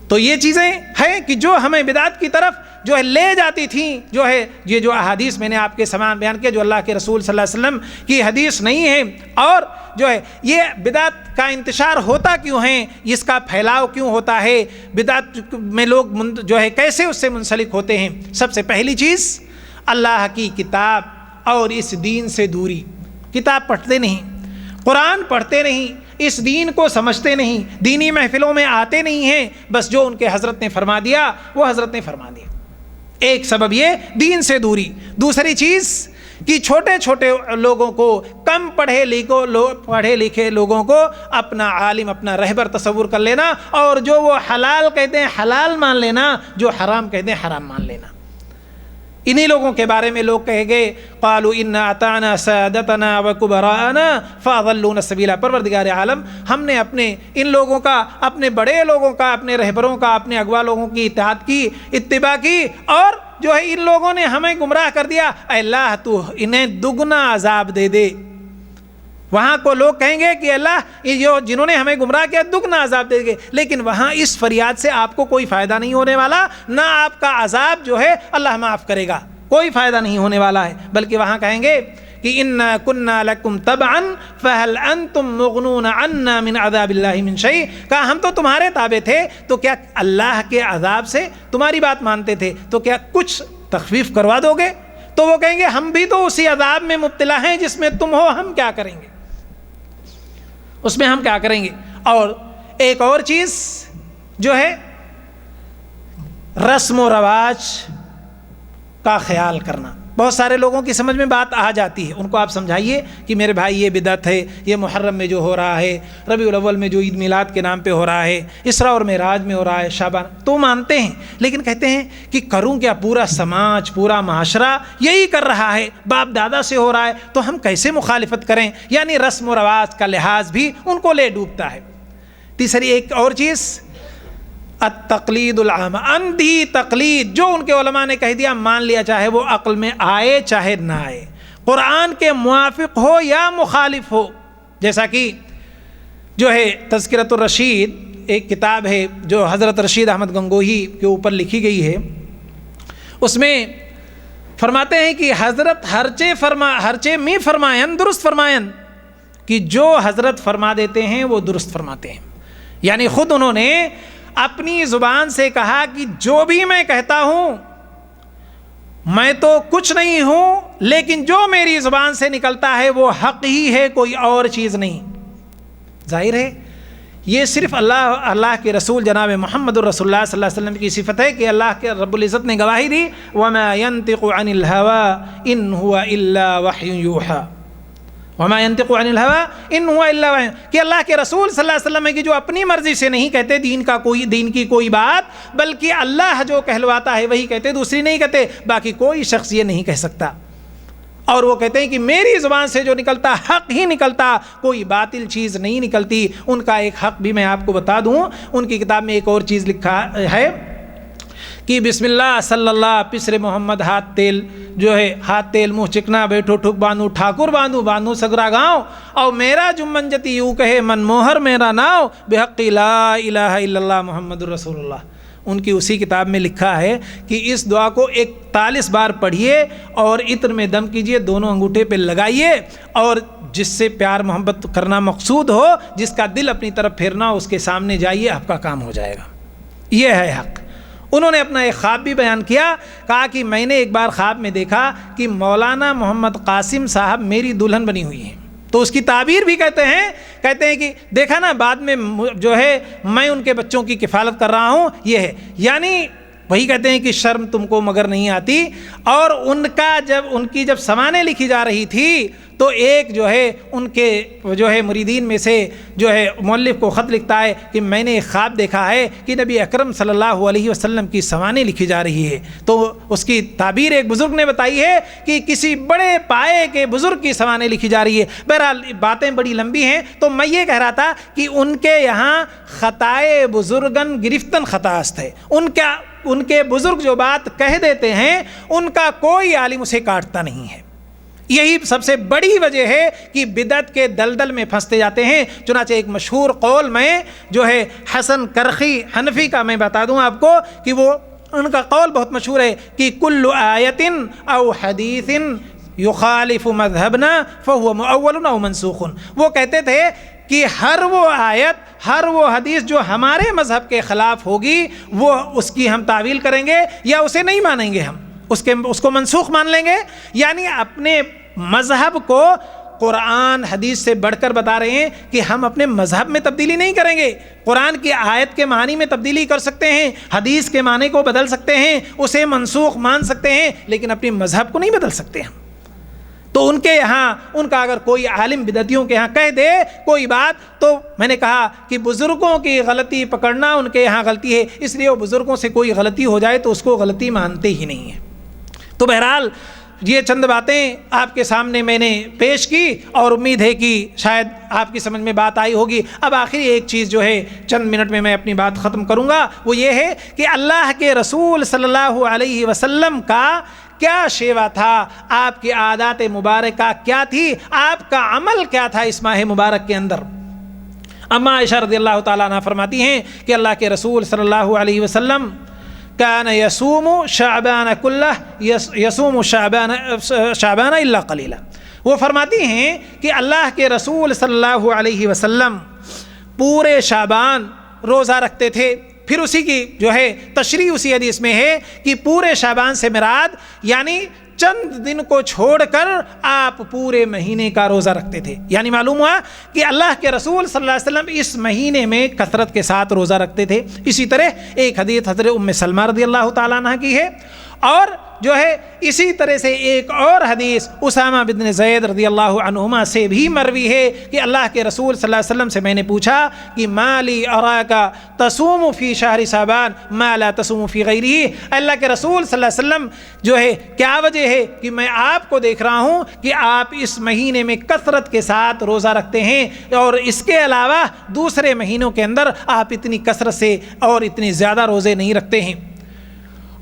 تو یہ چیزیں ہیں کہ جو ہمیں بدعت کی طرف جو ہے لے جاتی تھیں، جو ہے یہ جو احادیث میں نے آپ کے سامان بیان کیا جو اللہ کے رسول صلی اللہ علیہ وسلم کی حدیث نہیں ہے، اور جو ہے یہ بدعت کا انتشار ہوتا کیوں ہے، اس کا پھیلاؤ کیوں ہوتا ہے، بدعت میں لوگ جو ہے کیسے اس سے منسلک ہوتے ہیں. سب سے پہلی چیز اللہ کی کتاب اور اس دین سے دوری. کتاب پڑھتے نہیں، قرآن پڑھتے نہیں، اس دین کو سمجھتے نہیں، دینی محفلوں میں آتے نہیں ہیں، بس جو ان کے حضرت نے فرما دیا وہ حضرت نے فرما دیا. ایک سبب یہ دین سے دوری. دوسری چیز کہ چھوٹے چھوٹے لوگوں کو، کم پڑھے لکھے لوگوں کو اپنا عالم، اپنا رہبر تصور کر لینا، اور جو وہ حلال کہتے ہیں حلال مان لینا، جو حرام کہتے ہیں حرام مان لینا. انہی لوگوں کے بارے میں لوگ کہے گے قالوا انا اطعنا سادتنا وکبراءنا فاضلونا السبیل. پروردگار عالم، ہم نے اپنے ان لوگوں کا، اپنے بڑے لوگوں کا، اپنے رہبروں کا، اپنے اغوا لوگوں کی اطاعت کی، اتباع کی، اور جو ہے ان لوگوں نے ہمیں گمراہ کر دیا. اے اللہ تو انہیں دگنا عذاب دے دے. وہاں کو لوگ کہیں گے کہ اللہ یہ جو جنہوں نے ہمیں گمراہ کیا دگنا عذاب دے گے، لیکن وہاں اس فریاد سے آپ کو کوئی فائدہ نہیں ہونے والا، نہ آپ کا عذاب جو ہے اللہ معاف کرے گا، کوئی فائدہ نہیں ہونے والا ہے. بلکہ وہاں کہیں گے کہ انا کنا لکم تبعا فهل انتم مغنون عنا من عذاب اللہ من شیء. کہا ہم تو تمہارے تابع تھے تو کیا اللہ کے عذاب سے تمہاری بات مانتے تھے تو کیا کچھ تخفیف کروا دو گے؟ تو وہ کہیں گے ہم بھی تو اسی عذاب میں مبتلا ہیں جس میں تم ہو، ہم کیا کریں گے اس میں، ہم کیا کریں گے. اور ایک اور چیز جو ہے رسم و رواج کا خیال کرنا. بہت سارے لوگوں کی سمجھ میں بات آ جاتی ہے، ان کو آپ سمجھائیے کہ میرے بھائی یہ بدعت ہے، یہ محرم میں جو ہو رہا ہے، ربیع الاول میں جو عید میلاد کے نام پہ ہو رہا ہے، اسراء اور معراج میں ہو رہا ہے، شعبان، تو مانتے ہیں، لیکن کہتے ہیں کہ کروں کیا، پورا سماج، پورا معاشرہ یہی کر رہا ہے، باپ دادا سے ہو رہا ہے، تو ہم کیسے مخالفت کریں؟ یعنی رسم و رواج کا لحاظ بھی ان کو لے ڈوبتا ہے. تیسری ایک اور چیز التقلید العام، اندھی تقلید، جو ان کے علماء نے کہہ دیا مان لیا، چاہے وہ عقل میں آئے چاہے نہ آئے، قرآن کے موافق ہو یا مخالف ہو. جیسا کہ جو ہے تذکرۃ الرشید ایک کتاب ہے جو حضرت رشید احمد گنگوہی کے اوپر لکھی گئی ہے، اس میں فرماتے ہیں کہ حضرت ہرچے می فرمائن درست فرمائن، کہ جو حضرت فرما دیتے ہیں وہ درست فرماتے ہیں. یعنی خود انہوں نے اپنی زبان سے کہا کہ جو بھی میں کہتا ہوں میں تو کچھ نہیں ہوں، لیکن جو میری زبان سے نکلتا ہے وہ حق ہی ہے، کوئی اور چیز نہیں. ظاہر ہے یہ صرف اللہ کے رسول جناب محمد الرسول اللہ صلی اللہ علیہ وسلم کی صفت ہے کہ اللہ کے رب العزت نے گواہی دی وَمَا يَنْتِقُ عَنِ الْهَوَىٰ إِنْ هُوَ إِلَّا وَحْيٌ يُوحَىٰ وَمَا يَنْتِقُ عَنِ الْهَوَىٰ إِنْ هُوَ إِلَّا وَحْيٌ، کہ اللہ کے رسول صلی اللہ علیہ وسلم ہے کہ جو اپنی مرضی سے نہیں کہتے دین کی کوئی بات، بلکہ اللہ جو کہلواتا ہے وہی کہتے، دوسری نہیں کہتے. باقی کوئی شخص یہ نہیں کہہ سکتا. اور وہ کہتے ہیں کہ میری زبان سے جو نکلتا حق ہی نکلتا، کوئی باطل چیز نہیں نکلتی. ان کا ایک حق بھی میں آپ کو بتا دوں، ان کی کتاب میں ایک اور چیز لکھا ہے کہ بسم اللہ صلی اللہ پسر محمد ہاتھ تیل منہ چکنا بیٹھو ٹھک باندھو ٹھاکر باندھو سگرا گاؤں اور میرا جمن جتی یوں کہے من موہر میرا ناؤ بحق لا الہ الا اللہ محمد الرسول اللہ. ان کی اسی کتاب میں لکھا ہے کہ اس دعا کو 41 بار پڑھیے اور عطر میں دم کیجئے، دونوں انگوٹھے پہ لگائیے، اور جس سے پیار محبت کرنا مقصود ہو، جس کا دل اپنی طرف پھیرنا ہو، اس کے سامنے جائیے، آپ کا کام ہو جائے گا. یہ ہے حق. انہوں نے اپنا ایک خواب بھی بیان کیا، کہا کہ میں نے ایک بار خواب میں دیکھا کہ مولانا محمد قاسم صاحب میری دلہن بنی ہوئی ہیں. تو اس کی تعبیر بھی کہتے ہیں کہ دیکھا نا بعد میں جو ہے میں ان کے بچوں کی کفالت کر رہا ہوں. یہ ہے یعنی وہی کہتے ہیں کہ شرم تم کو مگر نہیں آتی. اور ان کی جب سوانح لکھی جا رہی تھی تو ایک جو ہے ان کے جو ہے مریدین میں سے جو ہے مؤلف کو خط لکھتا ہے کہ میں نے ایک خواب دیکھا ہے کہ نبی اکرم صلی اللہ علیہ وسلم کی سوانح لکھی جا رہی ہے. تو اس کی تعبیر ایک بزرگ نے بتائی ہے کہ کسی بڑے پائے کے بزرگ کی سوانح لکھی جا رہی ہے. بہرحال باتیں بڑی لمبی ہیں، تو میں یہ کہہ رہا تھا کہ ان کے یہاں خطائے بزرگن گرفتن خطاست ہے. ان کے بزرگ جو بات کہہ دیتے ہیں ان کا کوئی عالم اسے کاٹتا نہیں ہے. یہی سب سے بڑی وجہ ہے کہ بدعت کے دلدل میں پھنستے جاتے ہیں. چنانچہ ایک مشہور قول میں جو ہے حسن کرخی حنفی کا میں بتا دوں آپ کو کہ وہ ان کا قول بہت مشہور ہے کہ کل آیت او حدیث یخالف مذہبنا فہو مؤول او منسوخ. وہ کہتے تھے کہ ہر وہ آیت ہر وہ حدیث جو ہمارے مذہب کے خلاف ہوگی وہ اس کی ہم تعویل کریں گے یا اسے نہیں مانیں گے، ہم اس کو منسوخ مان لیں گے. یعنی اپنے مذہب کو قرآن حدیث سے بڑھ کر بتا رہے ہیں کہ ہم اپنے مذہب میں تبدیلی نہیں کریں گے. قرآن کی آیت کے معنی میں تبدیلی کر سکتے ہیں، حدیث کے معنی کو بدل سکتے ہیں، اسے منسوخ مان سکتے ہیں، لیکن اپنے مذہب کو نہیں بدل سکتے ہم. تو ان کے یہاں ان کا اگر کوئی عالم بدعتیوں کے یہاں کہہ دے کوئی بات، تو میں نے کہا کہ بزرگوں کی غلطی پکڑنا ان کے یہاں غلطی ہے، اس لیے وہ بزرگوں سے کوئی غلطی ہو جائے تو اس کو غلطی مانتے ہی نہیں ہیں. تو بہرحال یہ چند باتیں آپ کے سامنے میں نے پیش کی اور امید ہے کہ شاید آپ کی سمجھ میں بات آئی ہوگی. اب آخری ایک چیز جو ہے چند منٹ میں اپنی بات ختم کروں گا، وہ یہ ہے کہ اللہ کے رسول صلی اللہ علیہ وسلم کا کیا شیوا تھا، آپ کی عادات مبارکہ کیا تھی، آپ کا عمل کیا تھا اس ماہ مبارک کے اندر. اما عائشہ رضی اللہ تعالیٰ عنہ فرماتی ہیں کہ اللہ کے رسول صلی اللہ علیہ وسلم کان یصوم شعبان کلہ یصوم شعبان الا قلیلا. وہ فرماتی ہیں کہ اللہ کے رسول صلی اللہ علیہ وسلم پورے شعبان روزہ رکھتے تھے. پھر اسی کی جو ہے تشریح اسی حدیث میں ہے کہ پورے شعبان سے مراد یعنی چند دن کو چھوڑ کر آپ پورے مہینے کا روزہ رکھتے تھے. یعنی معلوم ہوا کہ اللہ کے رسول صلی اللہ علیہ وسلم اس مہینے میں کثرت کے ساتھ روزہ رکھتے تھے. اسی طرح ایک حدیث حضرت ام سلمہ رضی اللہ تعالیٰ عنہ کی ہے، اور جو ہے اسی طرح سے ایک اور حدیث اسامہ بن زید رضی اللہ عنہما سے بھی مروی ہے کہ اللہ کے رسول صلی اللہ علیہ وسلم سے میں نے پوچھا کہ مالی اراکا تصوم فی شہر شعبان ما لا تصوم فی غیرہ. اللہ کے رسول صلی اللہ علیہ وسلم جو ہے کیا وجہ ہے کہ میں آپ کو دیکھ رہا ہوں کہ آپ اس مہینے میں کثرت کے ساتھ روزہ رکھتے ہیں اور اس کے علاوہ دوسرے مہینوں کے اندر آپ اتنی کثرت سے اور اتنی زیادہ روزے نہیں رکھتے ہیں.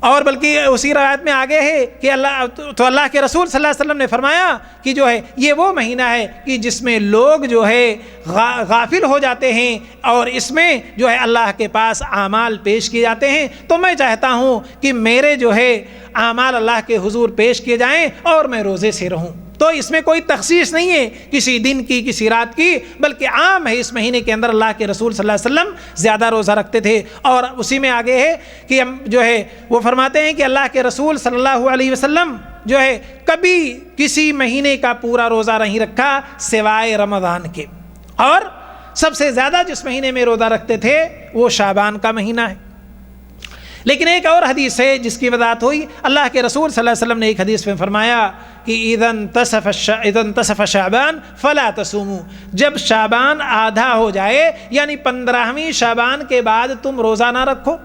اور بلکہ اسی روایت میں آگے ہے کہ اللہ کے رسول صلی اللہ علیہ وسلم نے فرمایا کہ جو ہے یہ وہ مہینہ ہے کہ جس میں لوگ جو ہے غافل ہو جاتے ہیں اور اس میں جو ہے اللہ کے پاس اعمال پیش کیے جاتے ہیں. تو میں چاہتا ہوں کہ میرے جو ہے اعمال اللہ کے حضور پیش کیے جائیں اور میں روزے سے رہوں. تو اس میں کوئی تخصیص نہیں ہے کسی دن کی کسی رات کی، بلکہ عام ہے اس مہینے کے اندر اللہ کے رسول صلی اللہ علیہ وسلم زیادہ روزہ رکھتے تھے. اور اسی میں آگے ہے کہ ہم جو ہے وہ فرماتے ہیں کہ اللہ کے رسول صلی اللہ علیہ وسلم جو ہے کبھی کسی مہینے کا پورا روزہ نہیں رکھا سوائے رمضان کے، اور سب سے زیادہ جس مہینے میں روزہ رکھتے تھے وہ شعبان کا مہینہ ہے. لیکن ایک اور حدیث ہے جس کی وضاحت ہوئی. اللہ کے رسول صلی اللہ علیہ وسلم نے ایک حدیث میں فرمایا کہ اذا انتصف شعبان فلا تصوموا، جب شعبان آدھا ہو جائے یعنی 15ویں شعبان کے بعد تم روزہ نہ رکھو.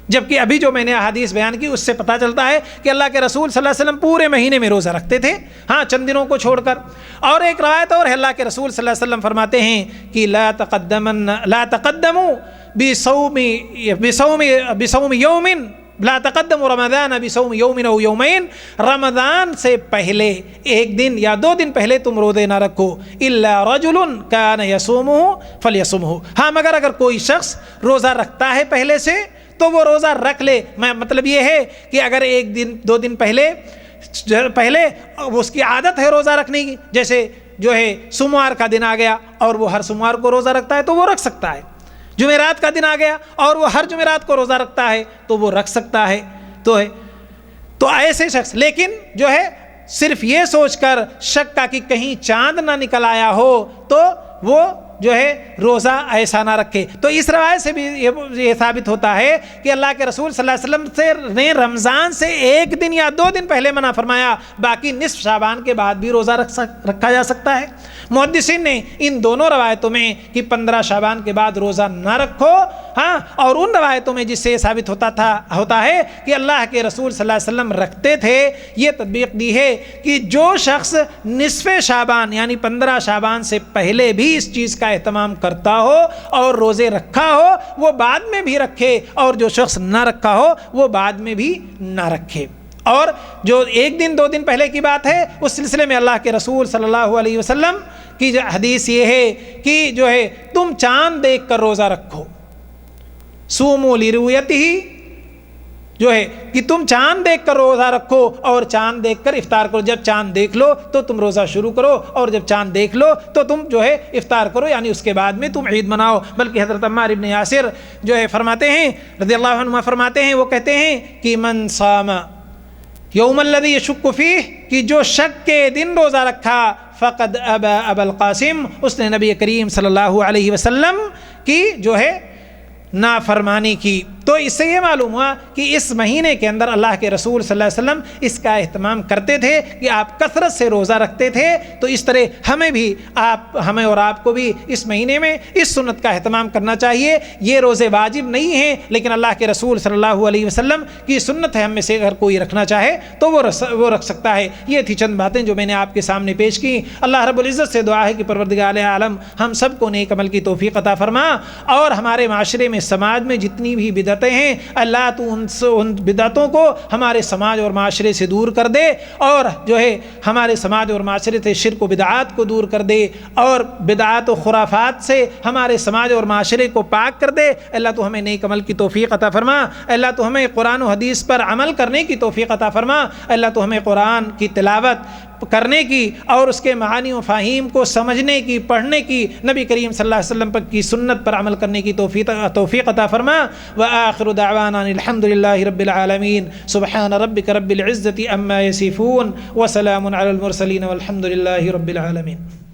جبکہ ابھی جو میں نے احادیث بیان کی اس سے پتہ چلتا ہے کہ اللہ کے رسول صلی اللہ علیہ وسلم پورے مہینے میں روزہ رکھتے تھے، ہاں چند دنوں کو چھوڑ کر. اور ایک روایت اور ہے، اللہ کے رسول صلی اللہ علیہ وسلم فرماتے ہیں کہ لا تقدموا بصوم یوم، لا تقدموا رمضان بصوم یوم او یومین، رمضان سے پہلے ایک دن یا 2 دن پہلے تم روزے نہ رکھو. الا رجل کان یصومه فلیصمه، ہاں مگر اگر کوئی شخص روزہ رکھتا ہے پہلے سے تو وہ روزہ رکھ لے. مطلب یہ ہے کہ اگر 1 دن 2 دن پہلے اس کی عادت ہے روزہ رکھنے کی، جیسے جو ہے سوموار کا دن آ گیا اور وہ ہر سوموار کو روزہ رکھتا ہے تو وہ رکھ سکتا ہے. جمعرات کا دن آ گیا اور وہ ہر جمعرات کو روزہ رکھتا ہے تو وہ رکھ سکتا ہے. تو ایسے شخص لیکن جو ہے صرف یہ سوچ کر شک کا کہ کہیں چاند نہ نکل آیا ہو تو وہ جو ہے روزہ ایسا نہ رکھے. تو اس روایت سے بھی یہ ثابت ہوتا ہے کہ اللہ کے رسول صلی اللہ علیہ وسلم نے رمضان سے 1 دن یا 2 دن پہلے منع فرمایا، باقی نصف شعبان کے بعد بھی روزہ رکھا جا سکتا ہے. محدثین نے ان دونوں روایتوں میں کہ 15 شعبان کے بعد روزہ نہ رکھو، ہاں، اور ان روایتوں میں جس سے یہ ثابت ہوتا ہے کہ اللہ کے رسول صلی اللہ علیہ وسلم رکھتے تھے، یہ تطبیق دی ہے کہ جو شخص نصف شعبان یعنی 15 شعبان سے پہلے بھی اس چیز کا اہتمام کرتا ہو اور روزے رکھا ہو وہ بعد میں بھی رکھے، اور جو شخص نہ رکھا ہو وہ بعد میں بھی نہ رکھے. اور جو 1 دن 2 دن پہلے کی بات ہے اس سلسلے میں اللہ کے رسول صلی اللہ علیہ وسلم کی حدیث یہ ہے کہ جو ہے تم چاند دیکھ کر روزہ رکھو. صوموا لرؤیتہ، جو ہے کہ تم چاند دیکھ کر روزہ رکھو اور چاند دیکھ کر افطار کرو. جب چاند دیکھ لو تو تم روزہ شروع کرو اور جب چاند دیکھ لو تو تم جو ہے افطار کرو، یعنی اس کے بعد میں تم عید مناؤ. بلکہ حضرت عمار ابن یاسر جو ہے فرماتے ہیں رضی اللہ عنہ فرماتے ہیں، وہ کہتے ہیں کہ من صام یوم الذی یشک فیہ، کہ جو شک کے دن روزہ رکھا فقد ابا القاسم، اس نے نبی کریم صلی اللہ علیہ وسلم کی جو ہے نافرمانی کی. تو اس سے یہ معلوم ہوا کہ اس مہینے کے اندر اللہ کے رسول صلی اللہ علیہ وسلم اس کا اہتمام کرتے تھے کہ آپ کثرت سے روزہ رکھتے تھے. تو اس طرح ہمیں اور آپ کو بھی اس مہینے میں اس سنت کا اہتمام کرنا چاہیے. یہ روزے واجب نہیں ہیں لیکن اللہ کے رسول صلی اللہ علیہ وسلم کی سنت ہے، ہم میں سے اگر کوئی رکھنا چاہے تو وہ رکھ سکتا ہے. یہ تھی چند باتیں جو میں نے آپ کے سامنے پیش کی. اللہ رب العزت سے دعا ہے کہ پروردگار عالم ہم سب کو نیک عمل کی توفیق عطا فرما، اور ہمارے معاشرے میں سماج میں جتنی بھی بدعتیں ہیں اللہ تو ان بدعتوں کو ہمارے سماج اور معاشرے سے دور کر دے، اور جو ہے ہمارے سماج اور معاشرے سے شرک و بدعات کو دور کر دے، اور بدعات و خرافات سے ہمارے سماج اور معاشرے کو پاک کر دے. اللہ تو ہمیں نیک عمل کی توفیق عطا فرما. اللہ تو ہمیں قرآن و حدیث پر عمل کرنے کی توفیق عطا فرما. اللہ تو ہمیں قرآن کی تلاوت کرنے کی اور اس کے معانی و فہیم کو سمجھنے کی، پڑھنے کی، نبی کریم صلی اللہ علیہ وسلم کی سنت پر عمل کرنے کی توفیق عطا فرما. وآخر دعوانا الحمد للہ رب العالمین. سبحان ربک رب العزة عما یصفون وسلام علی المرسلین والحمد للہ رب العالمین.